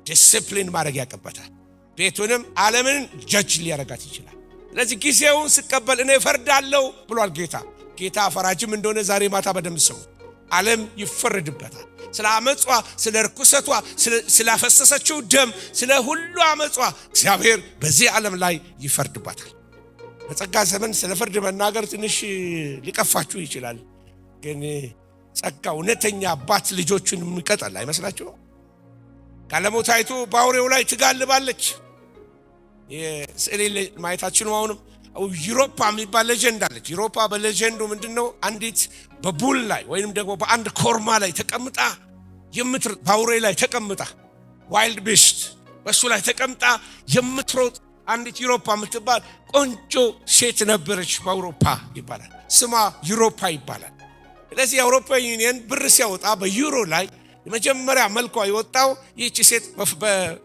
ዲሲፕሊን ማድረግ ያቀበታል። ቤቱንም ዓለምን ጀጅ ሊያረጋት ይችላል። ስለዚህ ጊዜውን ሲቀበል እኔ ፈርዳለሁ ብሏል ጌታ። ጌታ ፈራጅም እንደሆነ ዛሬ ማታ በደንብ ስሙ። ዓለም ይፈረድበታል። ስለ አመጿ፣ ስለ ርኩሰቷ፣ ስላፈሰሰችው ደም፣ ስለ ሁሉ አመጿ እግዚአብሔር በዚህ ዓለም ላይ ይፈርድባታል። በጸጋ ዘመን ስለ ፍርድ መናገር ትንሽ ሊቀፋችሁ ይችላል። ግን ጸጋ እውነተኛ አባት ልጆቹን የሚቀጣል አይመስላችሁ? ካለሞታይቱ በአውሬው ላይ ትጋልባለች። የስዕል ማየታችን ነው። አሁንም ዩሮፓ የሚባል ሌጀንድ አለች። ዩሮፓ በሌጀንዱ ምንድነው? አንዲት በቡል ላይ ወይንም ደግሞ በአንድ ኮርማ ላይ ተቀምጣ በአውሬ ላይ ተቀምጣ ዋይልድ ቢስት በሱ ላይ ተቀምጣ የምትሮጥ አንዲት ዩሮፓ የምትባል ቆንጆ ሴት ነበረች። በአውሮፓ ይባላል ስሟ ዩሮፓ ይባላል። ስለዚህ የአውሮፓ ዩኒየን ብር ሲያወጣ በዩሮ ላይ የመጀመሪያ መልኳ የወጣው ይህች ሴት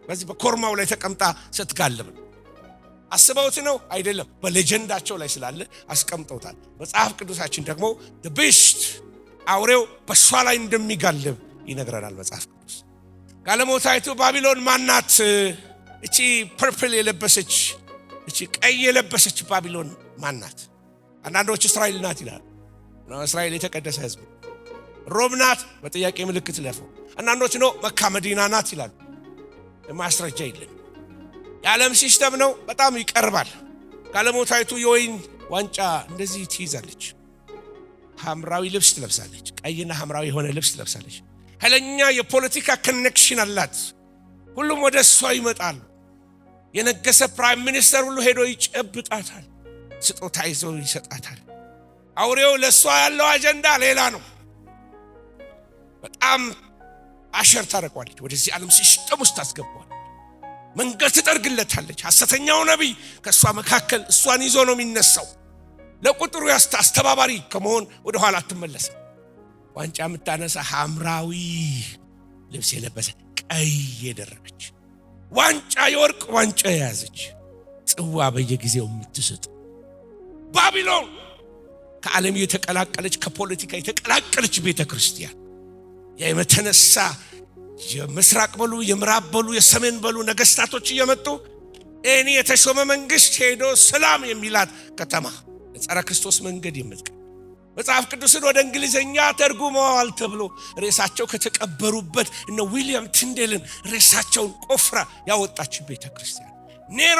በዚህ በኮርማው ላይ ተቀምጣ ስትጋልብ ነው። አስበውት ነው አይደለም፣ በሌጀንዳቸው ላይ ስላለ አስቀምጠውታል። መጽሐፍ ቅዱሳችን ደግሞ the beast አውሬው በሷ ላይ እንደሚጋልብ ይነግረናል መጽሐፍ ቅዱስ። ጋለሞታይቱ ባቢሎን ማናት? እቺ ፐርፕል የለበሰች እቺ ቀይ የለበሰች ባቢሎን ማናት? አንዳንዶች እስራኤል ናት ይላል። ነው እስራኤል የተቀደሰ ሕዝብ። ሮም ናት በጥያቄ ምልክት ለፈው። አንዳንዶች ነው መካ መዲና ናት ይላሉ። ማስረጃ የለም። የዓለም ሲስተም ነው። በጣም ይቀርባል። ጋለሞታይቱ የወይን ዋንጫ እንደዚህ ትይዛለች። ሐምራዊ ልብስ ትለብሳለች። ቀይና ሐምራዊ የሆነ ልብስ ትለብሳለች። ኃይለኛ የፖለቲካ ኮኔክሽን አላት። ሁሉም ወደ እሷ ይመጣል። የነገሰ ፕራይም ሚኒስተር ሁሉ ሄዶ ይጨብጣታል። ስጦታ ይዞ ይሰጣታል። አውሬው ለሷ ያለው አጀንዳ ሌላ ነው። በጣም አሸር ታረቋለች። ወደዚህ ዓለም ሲስተም ውስጥ ታስገባዋለች። መንገድ ትጠርግለታለች። ሐሰተኛው ነብይ ከሷ መካከል እሷን ይዞ ነው የሚነሳው። ለቁጥሩ አስተባባሪ ከመሆን ወደ ኋላ አትመለስም። ዋንጫ የምታነሳ ሐምራዊ ልብስ የለበሰ ቀይ የደረበች ዋንጫ የወርቅ ዋንጫ የያዘች ጽዋ በየጊዜው የምትሰጥ ባቢሎን ከዓለም የተቀላቀለች ከፖለቲካ የተቀላቀለች ቤተክርስቲያን የመተነሳ የምስራቅ በሉ የምዕራብ በሉ የሰሜን በሉ ነገስታቶች እየመጡ እኔ የተሾመ መንግስት ሄዶ ሰላም የሚላት ከተማ ጸረ ክርስቶስ መንገድ የምትቀ መጽሐፍ ቅዱስን ወደ እንግሊዘኛ ተርጉመዋል ተብሎ ሬሳቸው ከተቀበሩበት እነ ዊሊያም ቲንዴልን ሬሳቸውን ቆፍራ ያወጣች ቤተክርስቲያን ኔሮ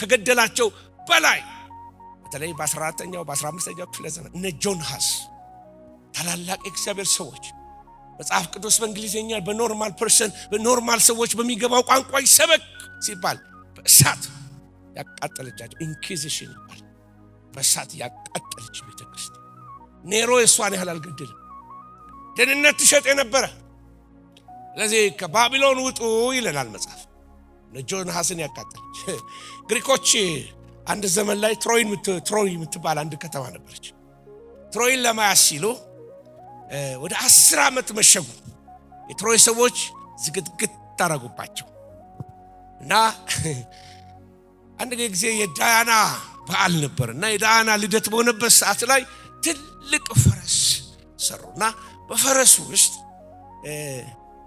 ከገደላቸው በላይ በተለይ በ14ኛው በ15ኛው ክፍለ ዘመን እነ ጆን ሃስ ታላላቅ እግዚአብሔር ሰዎች መጽሐፍ ቅዱስ በእንግሊዘኛ በኖርማል ሰዎች በሚገባው ቋንቋ ይሰበክ ሲባል በእሳት ያቃጠለቻቸው ኢንኩዊዚሽን ይባላል። በእሳት ያቃጠለች ቤተክርስቲያን ኔሮ የሷን ያህል አልገደለም። ደህንነት ትሸጥ የነበረ ስለዚህ ከባቢሎን ውጡ ይለናል መጽሐፍ። ጆን ሃስን ያቃጠለች ግሪኮች አንድ ዘመን ላይ ትሮይ የምትባል አንድ ከተማ ነበረች። ትሮይን ለማያዝ ሲሉ ወደ 10 ዓመት መሸጉ። የትሮይ ሰዎች ዝግትግት ታረጉባቸው እና አንድ ጊዜ የዳያና በዓል ነበርና የዳያና ልደት በሆነበት ሰዓት ላይ ትልቅ ፈረስ ሰሩና በፈረሱ ውስጥ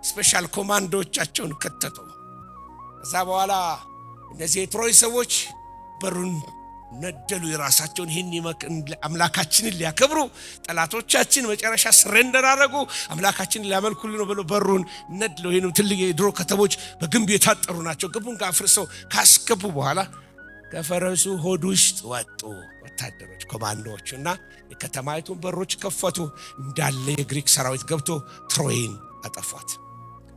ስፔሻል ኮማንዶዎቻቸውን ከተቱ። ከዛ በኋላ እነዚህ የትሮይ ሰዎች በሩን ነደሉ። የራሳቸውን ይህን አምላካችንን ሊያከብሩ ጠላቶቻችን መጨረሻ ሰረንደር አደረጉ። አምላካችንን ሊያመልኩልን ነው ብለው በሩን ነድለው ይሄን ትልቅ የድሮ ከተሞች በግንብ የታጠሩ ናቸው። ግንቡን አፍርሰው ካስገቡ በኋላ ከፈረሱ ሆድ ውስጥ ወጡ ወታደሮች ኮማንዶዎችና የከተማይቱን በሮች ከፈቱ። እንዳለ የግሪክ ሰራዊት ገብቶ ትሮይን አጠፏት።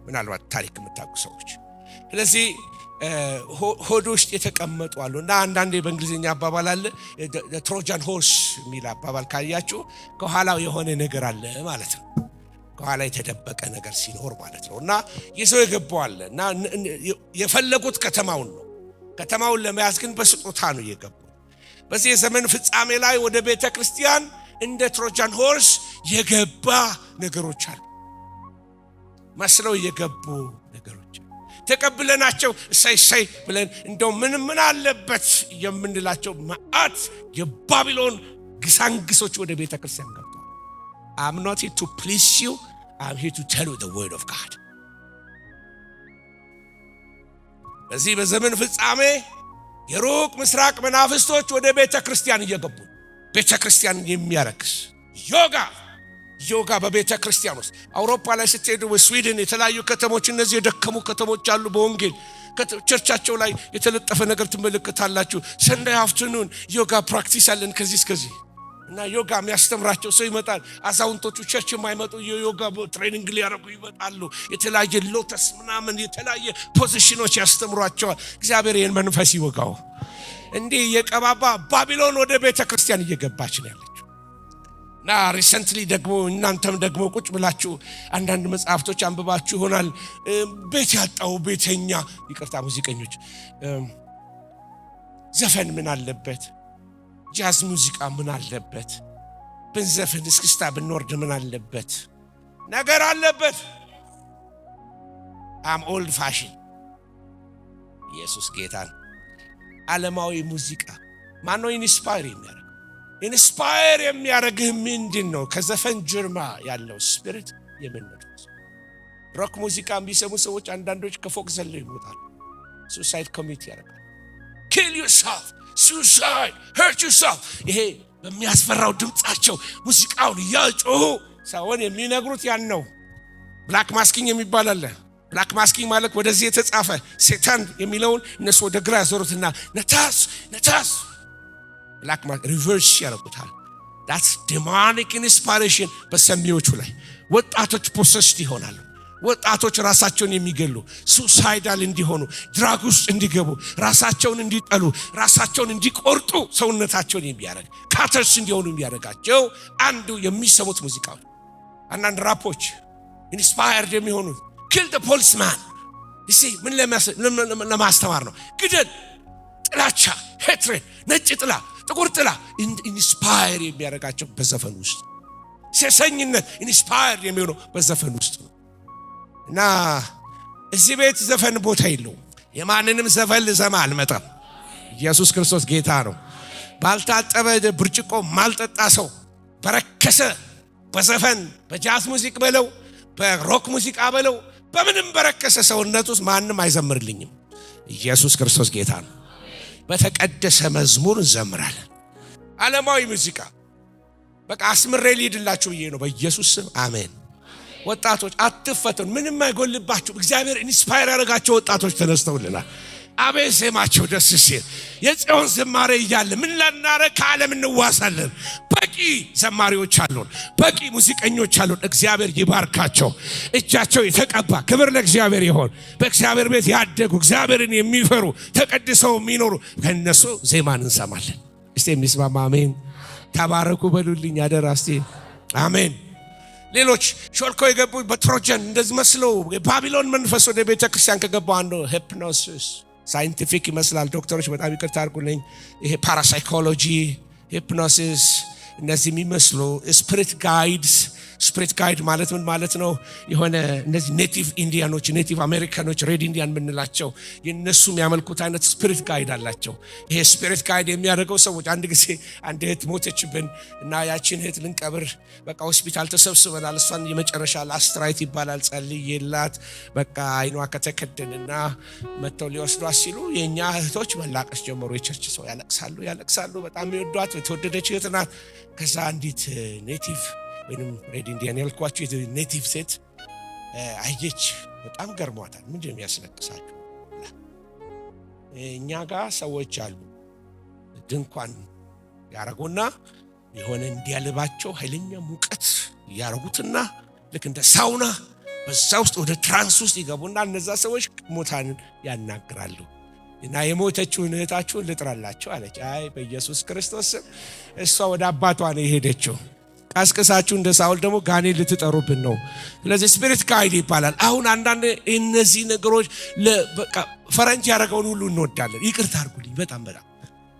ምናልባት ታሪክ የምታውቁ ሰዎች ስለዚህ ሆድ ውስጥ የተቀመጡ አሉና አንዳንዴ በእንግሊዘኛ አባባል አለ ትሮጃን ሆርስ የሚል አባባል ካያችሁ ከኋላው የሆነ ነገር አለ ማለት ነው። ከኋላ የተደበቀ ነገር ሲኖር ማለት ነውና ይዘው ይገባዋል እና የፈለጉት ከተማውን ነው። ከተማውን ለመያዝ ግን በስጦታ ነው የገቡ። በዚህ ዘመን ፍጻሜ ላይ ወደ ቤተክርስቲያን እንደ ትሮጃን ሆርስ የገባ ነገሮች አሉ። መስለው የገቡ ነገሮች ተቀብለናቸው እሰይ ብለን እንደው ምን አለበት የምንላቸው መዓት የባቢሎን ግሳንግሶች ወደ ቤተክርስቲያን ገብተዋል። I'm not here to please you, I'm here to tell you the word of God. በዚህ በዘመን ፍጻሜ የሩቅ ምስራቅ መናፍስቶች ወደ ቤተክርስቲያን እየገቡ ቤተክርስቲያን የሚያረክስ ዮጋ በቤተክርስቲያን ውስጥ አውሮፓ ላይ ስትሄዱ በስዊድን የተለያዩ ከተሞች እነዚህ የደከሙ ከተሞች አሉ። በወንጌል ቸርቻቸው ላይ የተለጠፈ ነገር ትመለከታላችሁ። ሰንዳይ አፍተርኑን ዮጋ ፕራክቲስ አለን ከዚህ እስከዚህ እና ዮጋ የሚያስተምራቸው ሰው ይመጣል። አዛውንቶቹ ቸርች የማይመጡ የዮጋ ትሬኒንግ ሊያደርጉ ይመጣሉ። የተለያየ ሎተስ ምናምን የተለያየ ፖዚሽኖች ያስተምሯቸዋል። እግዚአብሔር ይህን መንፈስ ይወጋው። እንዲህ የቀባባ ባቢሎን ወደ ቤተክርስቲያን እየገባች ነው ያለችው። እና ሪሰንትሊ ደግሞ እናንተም ደግሞ ቁጭ ብላችሁ አንዳንድ መጽሐፍቶች አንብባችሁ ይሆናል። ቤት ያጣው ቤተኛ ይቅርታ ሙዚቀኞች ዘፈን ምን አለበት? ጃዝ ሙዚቃ ምን አለበት? ብንዘፍን እስክስታ ብንወርድ ምን አለበት? ነገር አለበት። አም ኦልድ ፋሽን። ኢየሱስ ጌታን ዓለማዊ ሙዚቃ ማነው ኢንስፓየር የሚያደርግህ ምንድን ነው? ከዘፈን ጀርባ ያለው ስፒሪት የምንነዱት ሮክ ሙዚቃ ቢሰሙ ሰዎች አንዳንዶች ከፎቅ ዘለው ይሞታሉ። ሱሳይድ ኮሚት ያደርጋል። kill yourself, suicide, hurt yourself። ይሄ በሚያስፈራው ድምጻቸው ሙዚቃውን ያጮሁ ሰውን የሚነግሩት ያን ነው። ብላክ ማስኪንግ የሚባል አለ። ብላክ ማስኪንግ ማለት ወደዚህ የተጻፈ ሰይጣን የሚለውን እነሱ ወደ ግራ ያዞሩትና ነታስ ብላክ ሪቨርስ ያደርጉታል። that's demonic inspiration በሰሚዎቹ ላይ ወጣቶች ፖሰስድ ይሆናሉ። ወጣቶች ራሳቸውን የሚገሉ ሱሳይዳል እንዲሆኑ ድራግ ውስጥ እንዲገቡ ራሳቸውን እንዲጠሉ ራሳቸውን እንዲቆርጡ ሰውነታቸውን የሚያደርግ ካተርስ እንዲሆኑ የሚያደርጋቸው አንዱ የሚሰሙት ሙዚቃው። አንዳንድ ራፖች ኢንስፓየርድ የሚሆኑት kill the policeman ምን ለማስተማር ነው? ግደል፣ ጥላቻ፣ ሄትሬድ፣ ነጭ ጥላ፣ ጥቁር ጥላ ኢንስፓየር የሚያደርጋቸው በዘፈን ውስጥ። ሴሰኝነት ኢንስፓየር የሚሆነው በዘፈን ውስጥ ነው። እና እዚህ ቤት ዘፈን ቦታ የለውም። የማንንም ዘፈን ልሰማ አልመጣም። ኢየሱስ ክርስቶስ ጌታ ነው። ባልታጠበ ብርጭቆ ማልጠጣ ሰው በረከሰ በዘፈን በጃዝ ሙዚቃ በለው በሮክ ሙዚቃ በለው በምንም በረከሰ ሰውነት ውስጥ ማንም አይዘምርልኝም። ኢየሱስ ክርስቶስ ጌታ ነው። በተቀደሰ መዝሙር እንዘምራለን። ዓለማዊ ሙዚቃ በቃ አስምሬ ሊድላችሁ ብዬ ነው በኢየሱስ ስም አሜን። ወጣቶች አትፈተኑ፣ ምንም አይጎልባችሁ። እግዚአብሔር ኢንስፓየር ያደረጋቸው ወጣቶች ተነስተውልናል። አቤት ዜማቸው ደስ ሲል የጽዮን ዝማሬ እያለ ምን ለናረግ ከዓለም እንዋሳለን። በቂ ዘማሪዎች አሉን፣ በቂ ሙዚቀኞች አሉን። እግዚአብሔር ይባርካቸው። እጃቸው የተቀባ ክብር ለእግዚአብሔር ይሆን። በእግዚአብሔር ቤት ያደጉ እግዚአብሔርን የሚፈሩ ተቀድሰው የሚኖሩ ከነሱ ዜማን እንሰማለን። እስቲ የሚስማማ አሜን። ተባረኩ በሉልኝ አደራ እስቲ አሜን። ሌሎች ሾልኮ የገቡ በትሮጀን እንደዚህ መስለው የባቢሎን መንፈስ ወደ ቤተክርስቲያን ከገባ አንዱ ሂፕኖሲስ ሳይንቲፊክ ይመስላል። ዶክተሮች በጣም ይቅርታ አድርጉልኝ። ይሄ ፓራሳይኮሎጂ ሂፕኖሲስ እነዚህ የሚመስሉ ስፒሪት ጋይድ ማለት ምን ማለት ነው? የሆነ እነዚህ ኔቲቭ ኢንዲያኖች ኔቲቭ አሜሪካኖች ሬድ ኢንዲያን የምንላቸው የነሱ የሚያመልኩት አይነት ስፒሪት ጋይድ አላቸው። ይሄ ስፒሪት ጋይድ የሚያደርገው ሰዎች አንድ ጊዜ አንድ እህት ሞተችብን እና ያችን እህት ልንቀብር በቃ ሆስፒታል ተሰብስበናል። እሷን የመጨረሻ ላስትራይት ይባላል ጸልዬላት በቃ አይኗ ከተከደንና መተው ሊወስዷት ሲሉ የኛ እህቶች መላቀስ ጀመሩ። የቸርች ሰው ያለቅሳሉ። በጣም የሚወዷት የተወደደች እህት ናት። ከዛ አንዲት ኔቲቭ ወይንም ሬድ ኢንዲያን ያልኳችሁ ኔቲቭ ሴት አየች። በጣም ገርሟታል። ምንድን ነው የሚያስለቅሳችሁ? እኛ ጋር ሰዎች አሉ ድንኳን ያረጉና የሆነ እንዲያልባቸው ኃይለኛ ሙቀት ያረጉትና ልክ እንደ ሳውና በዛ ውስጥ ወደ ትራንስ ውስጥ ይገቡና እነዛ ሰዎች ሞታንን ያናግራሉ። እና የሞተችውን እህታችሁን ልጥራላችሁ አለች። አይ በኢየሱስ ክርስቶስ ስም እሷ ወደ አባቷ ነው የሄደችው። ቀስቅሳችሁ እንደ ሳውል ደግሞ ጋኔን ልትጠሩብን ነው። ስለዚህ ስፒሪት ጋይድ ይባላል። አሁን አንዳንድ እነዚህ ነገሮች በቃ ፈረንጅ ያደረገውን ሁሉ እንወዳለን። ይቅርታ አድርጉልኝ። በጣም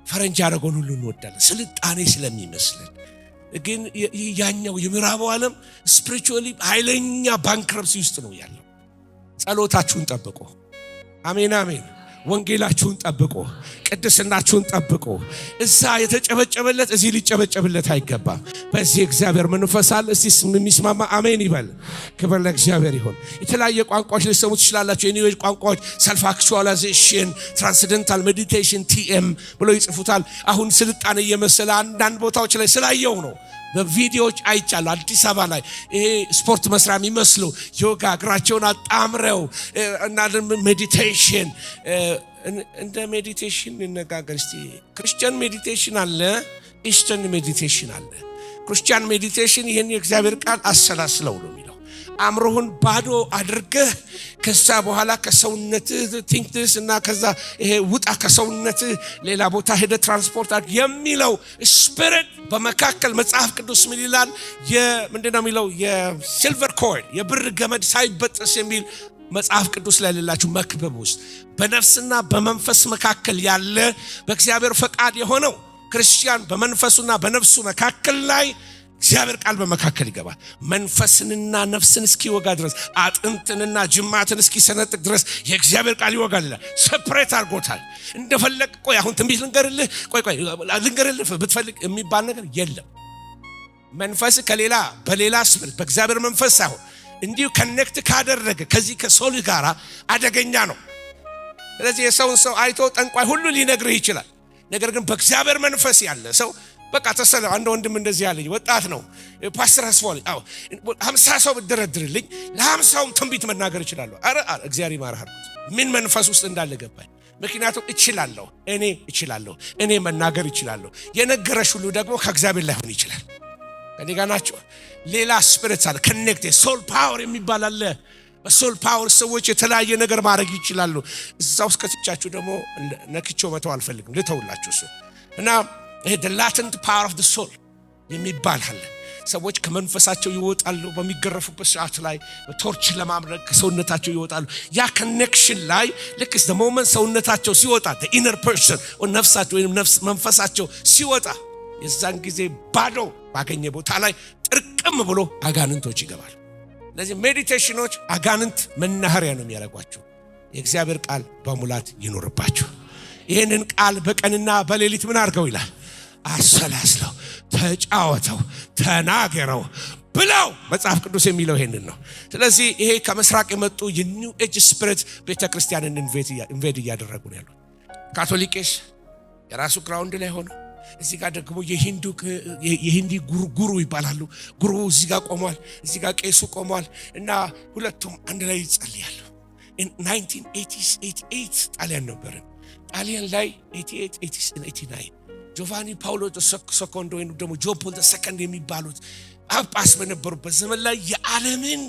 ፈረንጅ ያደረገውን ሁሉ እንወዳለን ስልጣኔ ስለሚመስለን። ግን ያኛው የምዕራቡ ዓለም ስፒሪቹዋሊ ኃይለኛ ባንክረፕሲ ውስጥ ነው ያለው። ጸሎታችሁን ጠብቁ። አሜን አሜን። ወንጌላችሁን ጠብቁ፣ ቅድስናችሁን ጠብቁ። እዛ የተጨበጨበለት እዚህ ሊጨበጨብለት አይገባም። በዚህ እግዚአብሔር መንፈስ አለ። እስቲ የሚስማማ አሜን ይበል። ክብር ለእግዚአብሔር ይሁን። የተለያየ ቋንቋዎች ልትሰሙ ትችላላችሁ። የኒው ቋንቋዎች ሰልፍ አክቹዋላይዜሽን፣ ትራንስደንታል ሜዲቴሽን ቲኤም ብሎ ይጽፉታል። አሁን ስልጣኔ እየመሰለ አንዳንድ ቦታዎች ላይ ስላየው ነው። በቪዲዮዎች አይቻሉ። አዲስ አበባ ላይ ይሄ ስፖርት መስሪያ የሚመስሉ ዮጋ እግራቸውን አጣምረው እና ሜዲቴሽን እንደ ሜዲቴሽን እንነጋገር እስቲ። ክርስቲያን ሜዲቴሽን አለ፣ ኢስተርን ሜዲቴሽን አለ። ክርስቲያን ሜዲቴሽን ይሄን የእግዚአብሔር ቃል አሰላስለው ነው የሚለው። አእምሮህን ባዶ አድርገህ ከዛ በኋላ ከሰውነትህ ቲንክስ እና ከዛ ይሄ ውጣ ከሰውነትህ ሌላ ቦታ ሄደ ትራንስፖርት አድርግ የሚለው ስፒሪት በመካከል መጽሐፍ ቅዱስ ምን ይላል? ምንድነው የሚለው? የሲልቨር ኮርድ የብር ገመድ ሳይበጠስ የሚል መጽሐፍ ቅዱስ ላይ ሌላችሁ መክብብ ውስጥ በነፍስና በመንፈስ መካከል ያለ በእግዚአብሔር ፈቃድ የሆነው ክርስቲያን በመንፈሱና በነፍሱ መካከል ላይ እግዚአብሔር ቃል በመካከል ይገባል። መንፈስንና ነፍስን እስኪወጋ ድረስ አጥንትንና ጅማትን እስኪሰነጥቅ ድረስ የእግዚአብሔር ቃል ይወጋል። ሰፕሬት አድርጎታል። እንደፈለቅ ቆይ አሁን ትንቢት ልንገርልህ፣ ቆይ ልንገርልህ ብትፈልግ የሚባል ነገር የለም። መንፈስ ከሌላ በሌላ ስፒሪት በእግዚአብሔር መንፈስ ሳይሆን እንዲሁ ከኔክት ካደረገ ከዚህ ከሶል ጋራ አደገኛ ነው። ስለዚህ የሰውን ሰው አይቶ ጠንቋይ ሁሉ ሊነግርህ ይችላል። ነገር ግን በእግዚአብሔር መንፈስ ያለ ሰው በቃ ተሰለ። አንድ ወንድም እንደዚህ ያለኝ ወጣት ነው፣ ፓስተር አስፋው 50 ሰው ብትደረድርልኝ ለ50ም ትንቢት መናገር እችላለሁ። አረ እግዚአብሔር ይማርሃል። ምን መንፈስ ውስጥ እንዳለ ገባኝ። ምክንያቱም እችላለሁ፣ እኔ መናገር እችላለሁ። የነገረሽ ሁሉ ደግሞ ከእግዚአብሔር ላይሆን ይችላል። ከኔ ጋር ናቸው። ሌላ ስፒሪት አለ፣ ኮኔክት ሶል ፓወር የሚባል አለ። በሶል ፓወር ሰዎች የተለያየ ነገር ማድረግ ይችላሉ። እዛው እስከትቻችሁ ደግሞ ነክቼው መተው አልፈልግም፣ ልተውላችሁ እሱ እና ይሄ the latent power of the soul የሚባል አለ። ሰዎች ከመንፈሳቸው ይወጣሉ። በሚገረፉበት ሰዓት ላይ በቶርች ለማምለክ ከሰውነታቸው ይወጣሉ። ያ ኮኔክሽን ላይ ልክ the moment ሰውነታቸው ሲወጣ the inner person ነፍሳቸው ወይም መንፈሳቸው ሲወጣ የዛን ጊዜ ባዶ ባገኘ ቦታ ላይ ጥርቅም ብሎ አጋንንቶች ይገባሉ። ለዚህ ሜዲቴሽኖች አጋንንት መናኸሪያ ነው የሚያደርጓቸው። የእግዚአብሔር ቃል በሙላት ይኖርባቸው። ይህንን ቃል በቀንና በሌሊት ምን አድርገው ይላል? አሰላስለው፣ ተጫወተው፣ ተናገረው ብለው መጽሐፍ ቅዱስ የሚለው ይሄንን ነው። ስለዚህ ይሄ ከምስራቅ የመጡ የኒው ኤጅ ስፒሪት ቤተክርስቲያንን ኢንቬድ እያደረጉ ነው ያሉት። ካቶሊክስ የራሱ ግራውንድ ላይ ሆኖ እዚህ ጋር ደግሞ የሂንዲ ጉሩ ይባላሉ። ጉሩ እዚህ ጋር ቆሟል፣ እዚህ ጋር ቄሱ ቆሟል እና ሁለቱም አንድ ላይ ይጸልያሉ። 1988 ጣሊያን ነበርን። ጣሊያን ላይ 88 ጆቫኒ ፓውሎ ሰኮንዶ ወይም ደግሞ ጆን ፖል II የሚባሉት ጳጳስ በነበሩበት ዘመን ላይ የዓለምን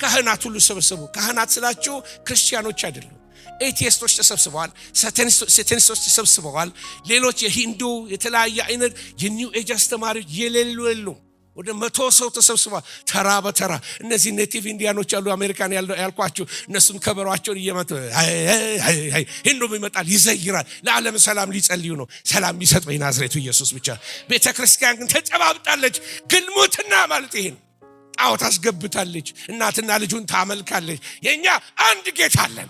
ካህናት ሁሉ ሰበሰቡ። ካህናት ስላቸው ክርስቲያኖች አይደሉም። ኤቲስቶች ተሰብስበዋል፣ ሳታኒስቶች ተሰብስበዋል፣ ሌሎች የሂንዱ የተለያየ አይነት የኒው ኤጅ አስተማሪዎች የሌሉ ወደ 100 ሰው ተሰብስበዋል። ተራ በተራ እነዚህ ኔቲቭ ኢንዲያኖች አሉ አሜሪካን ያልኳችሁ፣ እነሱም ከበሯቸውን እየመቱ ሂንዱም ይመጣል ይዘይራል። ለዓለም ሰላም ሊጸልዩ ነው። ሰላም ሊሰጥ በናዝሬቱ ኢየሱስ ብቻ። ቤተክርስቲያን ግን ተጨባብጣለች። ግልሙትና ማለት ይሄ ነው። ጣዖት አስገብታለች። እናትና ልጁን ታመልካለች። የኛ አንድ ጌታ አለን፣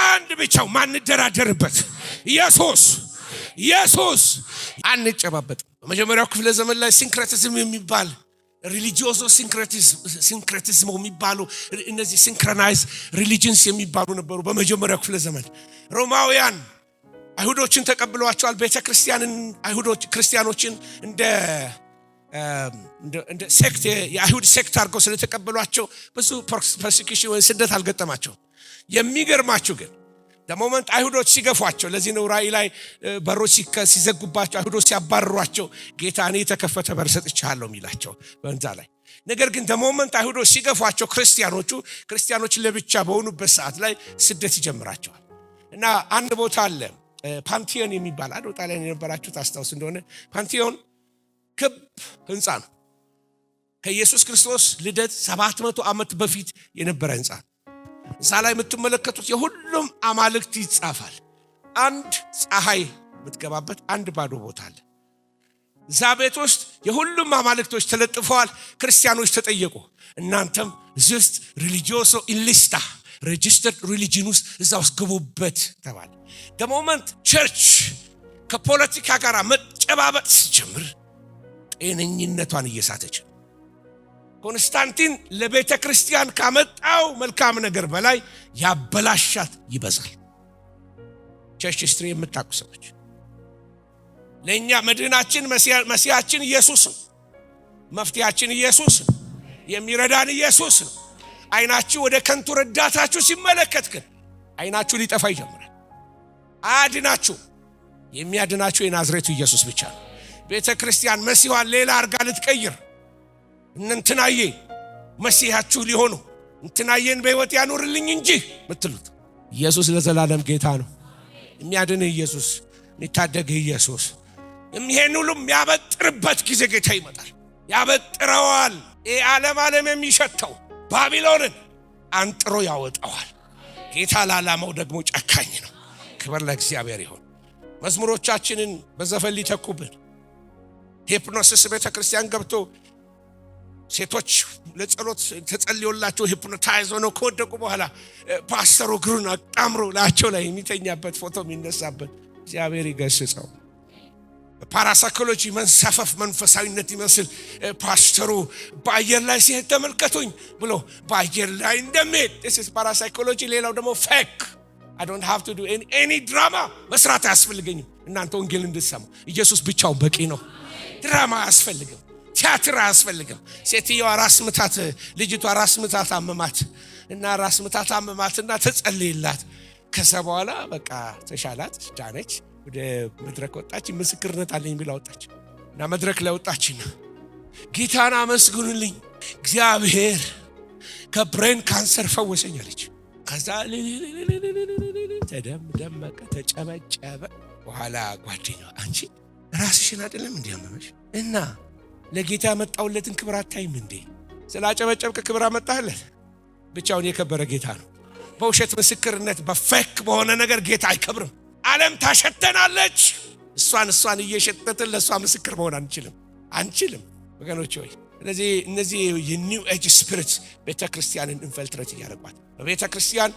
አንድ ብቻው ማንደራደርበት ኢየሱስ አንጨባበጥ። በመጀመሪያው ክፍለ ዘመን ላይ ሲንክሬቲዝም የሚባል ሪሊጂዮሶ ሲንክሬቲዝም የሚባሉ እነዚህ ሲንክሮናይዝ ሪሊጂንስ የሚባሉ ነበሩ። በመጀመሪያው ክፍለ ዘመን ሮማውያን አይሁዶችን ተቀብለዋቸዋል። ቤተክርስቲያንን ክርስቲያኖችን እንደ ሴክት የአይሁድ ሴክት አድርገው ስለተቀበሏቸው ብዙ ፐርሲኪዩሽን ወይ ስደት አልገጠማቸው። የሚገርማችሁ ግን ለሞመንት አይሁዶች ሲገፏቸው፣ ለዚህ ነው ራእይ ላይ በሮች ሲዘጉባቸው አይሁዶች ሲያባርሯቸው ጌታ እኔ የተከፈተ በር ሰጥቻለሁ የሚላቸው በእንዛ ላይ። ነገር ግን ለሞመንት አይሁዶች ሲገፏቸው ክርስቲያኖች ለብቻ በሆኑበት ሰዓት ላይ ስደት ይጀምራቸዋል። እና አንድ ቦታ አለ ፓንቲዮን የሚባል አዶ ጣሊያን የነበራችሁ ታስታውስ እንደሆነ ፓንቲዮን ክብ ህንፃ ነው። ከኢየሱስ ክርስቶስ ልደት 700 ዓመት በፊት የነበረ ህንፃ። እዛ ላይ የምትመለከቱት የሁሉም አማልክት ይጻፋል። አንድ ፀሐይ የምትገባበት አንድ ባዶ ቦታ አለ። እዛ ቤት ውስጥ የሁሉም አማልክቶች ተለጥፈዋል። ክርስቲያኖች ተጠየቁ፣ እናንተም እዚህ ውስጥ ሪሊጂዮሶ ኢሊስታ ሬጂስተርድ ሪሊጅን ውስጥ እዛው ገቡበት ተባለ። ደሞመንት ቸርች ከፖለቲካ ጋር መጨባበጥ ሲጀምር ጤነኝነቷን እየሳተች ኮንስታንቲን ለቤተ ክርስቲያን ካመጣው መልካም ነገር በላይ ያበላሻት ይበዛል። ቸርች ሂስትሪ የምታውቁ ሰዎች ለኛ መድህናችን መሲያችን ኢየሱስ ነው። መፍትያችን ኢየሱስ ነው። የሚረዳን ኢየሱስ ነው። አይናችሁ ወደ ከንቱ ረዳታችሁ ሲመለከት ግን አይናችሁ ሊጠፋ ይጀምራል። አድናችሁ የሚያድናችሁ የናዝሬቱ ኢየሱስ ብቻ ነው። ቤተ ክርስቲያን መሲዋን ሌላ አርጋ ልትቀይር እንትናዬ መሲያችሁ ሊሆኑ እንትናዬን በህይወት ያኖርልኝ እንጂ ምትሉት ኢየሱስ ለዘላለም ጌታ ነው። የሚያድን ኢየሱስ፣ የሚታደግ ኢየሱስ፣ የሚሄን ሁሉ የሚያበጥርበት ጊዜ ጌታ ይመጣል። ያበጥረዋል። ዓለም የሚሸተው ባቢሎንን አንጥሮ ያወጣዋል። ጌታ ለዓላማው ደግሞ ጨካኝ ነው። ክብር ለእግዚአብሔር ይሁን። መዝሙሮቻችንን በዘፈን ሊተኩብን ሂፕኖሲስ ቤተ ክርስቲያን ገብቶ ሴቶች ለጸሎት ተጸልዮላቸው ሂፕኖታይዝ ሆነው ከወደቁ በኋላ ፓስተሩ እግሩን አጣምሮ ላያቸው ላይ የሚተኛበት ፎቶ የሚነሳበት እግዚአብሔር ይገስጸው። ፓራሳይኮሎጂ መንሳፈፍ መንፈሳዊነት ይመስል ፓስተሩ በአየር ላይ ሲሄድ ተመልከቱኝ ብሎ በአየር ላይ እንደሚሄድ this is parapsychology። ሌላው ደግሞ ፌክ I don't have to do any drama መስራት አያስፈልገኝም። እናንተ ወንጌል እንድትሰሙ ኢየሱስ ብቻውን በቂ ነው። ድራማ አያስፈልግም። ቲያትር አያስፈልግም። ሴትየዋ ራስ ምታት ልጅቷ ራስ ምታት አመማት እና ራስ ምታት አመማትና ተጸልይላት ከዛ በኋላ በቃ ተሻላት ዳነች። ወደ መድረክ ወጣች። ምስክርነት አለኝ ብላ ወጣች እና መድረክ ላይ ወጣችና ጌታን አመስግኑልኝ እግዚአብሔር ከብሬን ካንሰር ፈወሰኝ አለች። ከዛ ተደመቀ ተጨበጨበ። በኋላ ጓደኛዋ አንቺ ራስሽን አይደለም እንዲያመመሽ እና ለጌታ ያመጣውለትን ክብር አታይም እንዴ? ስላጨበጨብክ ክብር አመጣህለት? ብቻውን የከበረ ጌታ ነው። በውሸት ምስክርነት በፌክ በሆነ ነገር ጌታ አይከብርም። ዓለም ታሸተናለች። እሷን እየሸተትን ለሷ ምስክር መሆን አንችልም ወገኖች ሆይ። ስለዚህ እነዚህ የኒው ኤጅ ስፒሪትስ ቤተክርስቲያንን ኢንፊልትሬት ያደርጓት። በቤተክርስቲያን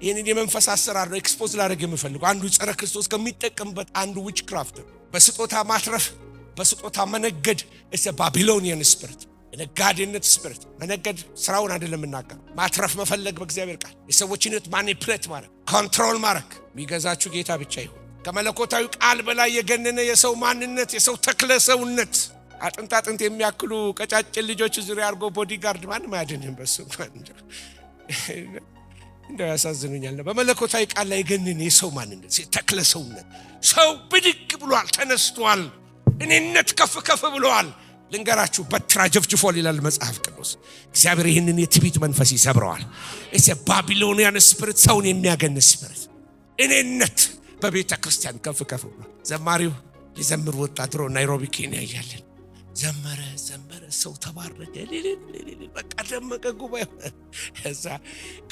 ይህንን የመንፈስ አሰራር ነው ኤክስፖዝ ላደርግ የምፈልገው። አንዱ ጸረ ክርስቶስ ከሚጠቀምበት አንዱ ዊች ክራፍት፣ በስጦታ ማትረፍ፣ በስጦታ መነገድ። እሰ ባቢሎኒያን ስፒሪት፣ የነጋዴነት ስፒሪት። መነገድ ስራውን አይደለም እናገር፣ ማትረፍ መፈለግ በእግዚአብሔር ቃል የሰዎችን ህይወት ማኒፕሌት ማድረግ፣ ኮንትሮል ማድረግ። የሚገዛችሁ ጌታ ብቻ ይሁን። ከመለኮታዊ ቃል በላይ የገነነ የሰው ማንነት፣ የሰው ተክለ ሰውነት አጥንት የሚያክሉ ቀጫጭን ልጆች ዙሪያ አርጎ ቦዲጋርድ ማንም አያድንም። በሱ እንደው ያሳዝኑኛል። በመለኮታዊ ቃል ላይ የገነነ የሰው ማንነት፣ ተክለ ሰውነት። ሰው ብድግ ብሏል፣ ተነስቷል። እኔነት ከፍ ብሏል። ልንገራችሁ በትራ ጀፍጅፏል ይላል መጽሐፍ ቅዱስ። እግዚአብሔር ይህንን የትዕቢት መንፈስ ይሰብረዋል። እሰ ባቢሎኒያን ስፒሪት፣ ሰውን የሚያገን ስፒሪት፣ እኔነት በቤተ ክርስቲያን ከፍ ብሏል። ዘማሪው ሊዘምር ወጣ። ድሮ ናይሮቢ ኬንያ እያለን ዘመረ ሰው ተባረከ። በቃ ደመቀ ጉባኤ። እዛ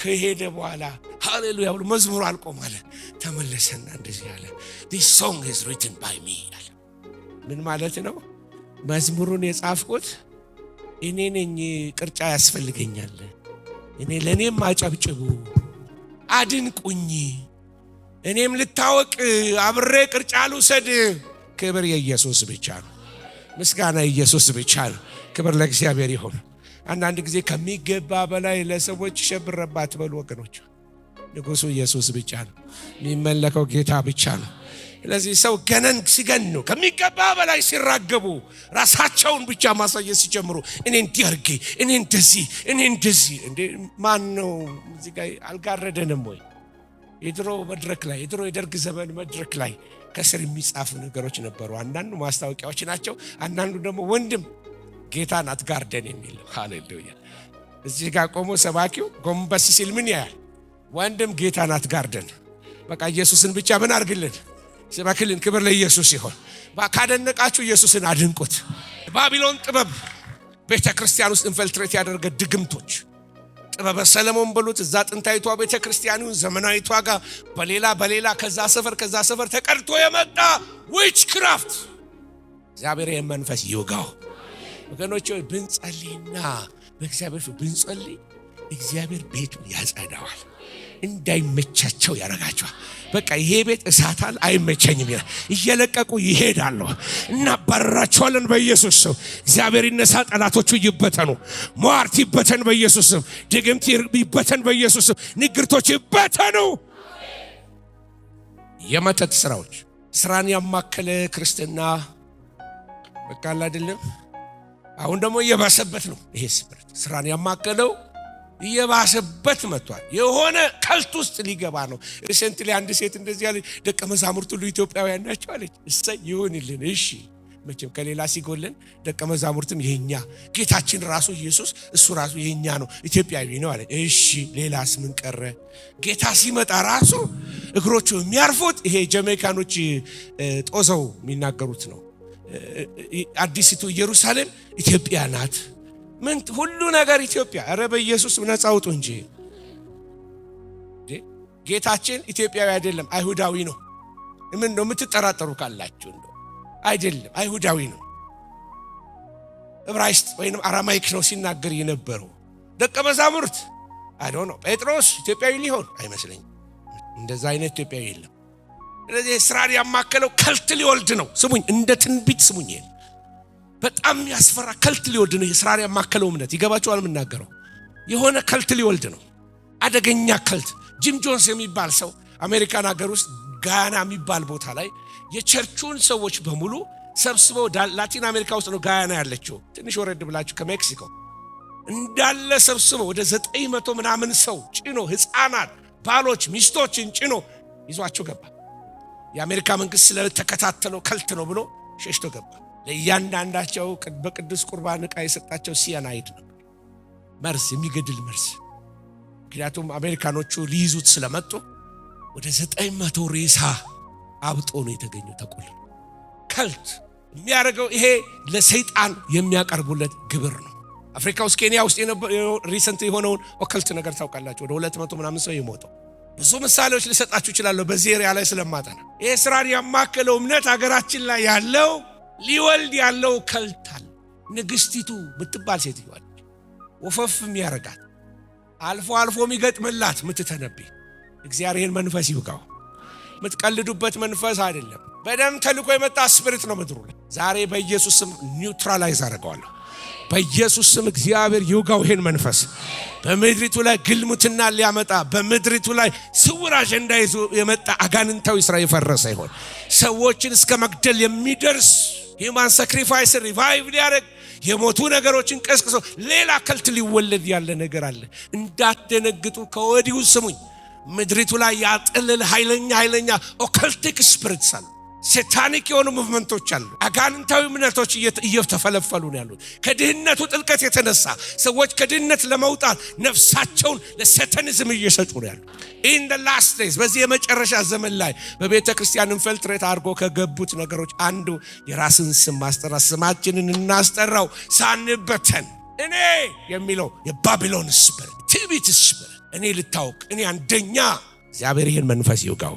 ከሄደ በኋላ ሃሌሉያ ብሎ መዝሙር አልቆም አለ። ተመለሰና እንደዚህ አለ this song is written by me አለ። ምን ማለት ነው? መዝሙሩን የጻፍኩት እኔ ነኝ። ቅርጫ ያስፈልገኛል። ለኔም አጨብጭቡ፣ አድንቁኝ፣ እኔም ልታወቅ አብሬ ቅርጫ ልውሰድ። ክብር የኢየሱስ ብቻ ነው። ምስጋና ኢየሱስ ብቻ ነው። ክብር ለእግዚአብሔር ይሁን። አንዳንድ ጊዜ ከሚገባ በላይ ለሰዎች ሸብረባት በሉ ወገኖች። ንጉሱ ኢየሱስ ብቻ ነው። የሚመለከው ጌታ ብቻ ነው። ስለዚህ ሰው ገነን ሲገኑ ከሚገባ በላይ ሲራገቡ ራሳቸውን ብቻ ማሳየት ሲጀምሩ እኔ እንዲያርጌ እኔ እንደዚህ እንዴ ማን ነው እዚህ ጋር አልጋረደንም ወይ? የድሮ መድረክ ላይ የድሮ የደርግ ዘመን መድረክ ላይ ከስር የሚጻፉ ነገሮች ነበሩ። አንዳንዱ ማስታወቂያዎች ናቸው። አንዳንዱ ደግሞ ወንድም ጌታን አትጋርደን የሚል ሃሌሉያ። እዚህ ጋር ቆሞ ሰባኪው ጎንበስ ሲል ምን ያያል? ወንድም ጌታን አትጋርደን፣ በቃ ኢየሱስን ብቻ ምን አርግልን ስበክልን። ክብር ለኢየሱስ ይሁን። ካደነቃችሁ ኢየሱስን አድንቁት። ባቢሎን ጥበብ ቤተክርስቲያን ውስጥ ኢንፊልትሬት ያደረገ ድግምቶች፣ ጥበበ ሰለሞን ብሉት። እዛ ጥንታዊቷ ቤተክርስቲያኑ ዘመናዊቷ ጋር በሌላ ከዛ ሰፈር ተቀድቶ የመጣ ዊች ክራፍት። እግዚአብሔር የመንፈስ ይውጋው ወገኖች። ብንጸልይና በእግዚአብሔር ፊት ብንጸልይ እግዚአብሔር ቤቱን ያጸዳዋል። እንዳይመቻቸው ያረጋቸዋል። በቃ ይሄ ቤት እሳታል አይመቸኝም ይላል። እየለቀቁ ይሄዳሉ። እናባረራቸዋለን በኢየሱስ ስም። እግዚአብሔር ይነሳ፣ ጠላቶቹ ይበተኑ። ሟርት ይበተን በኢየሱስ ስም። ድግምት ይበተን በኢየሱስ ስም። ንግርቶች ይበተኑ። የመተት ስራዎች ስራን ያማከለ ክርስትና በቃ አይደለም። አሁን ደግሞ እየባሰበት ነው። ይሄ ስራን ያማከለው እየባሰበት መጥቷል። የሆነ ከልት ውስጥ ሊገባ ነው። ሪሰንትሊ አንድ ሴት እንደዚህ ያለች ደቀ መዛሙርት ሁሉ ኢትዮጵያውያን ናቸው አለች። እሰይ ይሁንልን። እሺ መቼም ከሌላ ሲጎልን ደቀ መዛሙርትም የኛ ጌታችን ራሱ ኢየሱስ እሱ ራሱ የኛ ነው፣ ኢትዮጵያዊ ነው አለ። እሺ ሌላስ ምን ቀረ? ጌታ ሲመጣ ራሱ እግሮቹ የሚያርፉት ይሄ ጀሜካኖች ጦዘው የሚናገሩት ነው። አዲስቱ ኢየሩሳሌም ኢትዮጵያ ናት። ምን ሁሉ ነገር ኢትዮጵያ። አረ በኢየሱስ ነፃ አውጡ እንጂ። ጌታችን ኢትዮጵያዊ አይደለም፣ አይሁዳዊ ነው። ምን ነው የምትጠራጠሩ ካላችሁ? እንደው አይደለም፣ አይሁዳዊ ነው። ዕብራይስጥ ወይንም አራማይክ ነው ሲናገር የነበረው። ደቀ መዛሙርት አይዶን ነው። ጴጥሮስ ኢትዮጵያዊ ሊሆን አይመስለኝም። እንደዛ አይነት ኢትዮጵያዊ የለም። ስለዚህ እስራኤል ያማከለው ከልት ሊወልድ ነው። ስሙኝ፣ እንደ ትንቢት ስሙኝ። በጣም ያስፈራ ከልት ሊወልድ ነው። እስራኤል ያማከለው እምነት ይገባችኋል? የምናገረው የሆነ ከልት ሊወልድ ነው። አደገኛ ከልት። ጂም ጆንስ የሚባል ሰው አሜሪካን ሀገር ውስጥ ጋያና የሚባል ቦታ ላይ የቸርቹን ሰዎች በሙሉ ሰብስበው ላቲን አሜሪካ ውስጥ ነው ጋያና ያለችው፣ ትንሽ ወረድ ብላችሁ ከሜክሲኮ እንዳለ ሰብስበው ወደ 900 ምናምን ሰው ጭኖ ህፃናት፣ ባሎች፣ ሚስቶችን ጭኖ ይዟቸው ገባ። የአሜሪካ መንግስት ስለተከታተለው ከልት ነው ብሎ ሸሽቶ ገባ። ለእያንዳንዳቸው በቅዱስ ቁርባን ዕቃ የሰጣቸው ሲያናይድ ነው፣ መርዝ፣ የሚገድል መርዝ። ምክንያቱም አሜሪካኖቹ ሊይዙት ስለመጡ ወደ 900 ሬሳ አብጦ ነው የተገኘው ተቆልሎ። ከልት የሚያደርገው ይሄ ለሰይጣን የሚያቀርቡለት ግብር ነው። አፍሪካ ውስጥ ኬንያ ውስጥ ሪሰንት የሆነውን ኦከልት ነገር ታውቃላችሁ። ወደ 200 ምናምን ሰው የሞተው። ብዙ ምሳሌዎች ልሰጣችሁ እችላለሁ በዚህ ኤሪያ ላይ ስለማጠና። ይሄ እስራኤል ያማከለው እምነት ሀገራችን ላይ ያለው ሊወልድ ያለው ከልታል። ንግስቲቱ ብትባል ሴትዮ አለች፣ ወፈፍ የሚያረጋት አልፎ አልፎ የሚገጥምላት ምትተነብይ። እግዚአብሔር መንፈስ ይውጋው። ምትቀልዱበት መንፈስ አይደለም። በደም ተልኮ የመጣ ስፒሪት ነው ምድሩ ላይ። ዛሬ በኢየሱስ ስም ኒውትራላይዝ አደርገዋለሁ። በኢየሱስ ስም እግዚአብሔር ይውጋው ይሄን መንፈስ። በምድሪቱ ላይ ግልሙትና ሊያመጣ በምድሪቱ ላይ ስውር አጀንዳ ይዞ የመጣ አጋንንታዊ ስራ የፈረሰ ይሆን። ሰዎችን እስከ መግደል የሚደርስ ሂውማን ሳክሪፋይስ ሪቫይቭ ሊያደርግ የሞቱ ነገሮችን ቀስቅሶ ሌላ ከልት ሊወለድ ያለ ነገር አለ። እንዳትደነግጡ ከወዲሁ ስሙኝ። ምድሪቱ ላይ ያጥልል ኃይለኛ ኦከልቲክ ስፒሪትስ አሉ። ሴታኒክ የሆኑ ሙቭመንቶች አሉ። አጋንንታዊ እምነቶች እየተፈለፈሉ ነው ያሉት። ከድህነቱ ጥልቀት የተነሳ ሰዎች ከድህነት ለመውጣት ነፍሳቸውን ለሳታኒዝም እየሰጡ ነው ያሉት። ኢን ዘ ላስት ዴይስ፣ በዚህ የመጨረሻ ዘመን ላይ በቤተ ክርስቲያን ኢንፊልትሬት አድርጎ ከገቡት ነገሮች አንዱ የራስን ስም ማስጠራት። ስማችንን እናስጠራው ሳንበተን። እኔ የሚለው የባቢሎን ስፒሪት፣ ትዕቢት ስፒሪት፣ እኔ ልታውቅ፣ እኔ አንደኛ። እግዚአብሔር ይህን መንፈስ ይውጋው።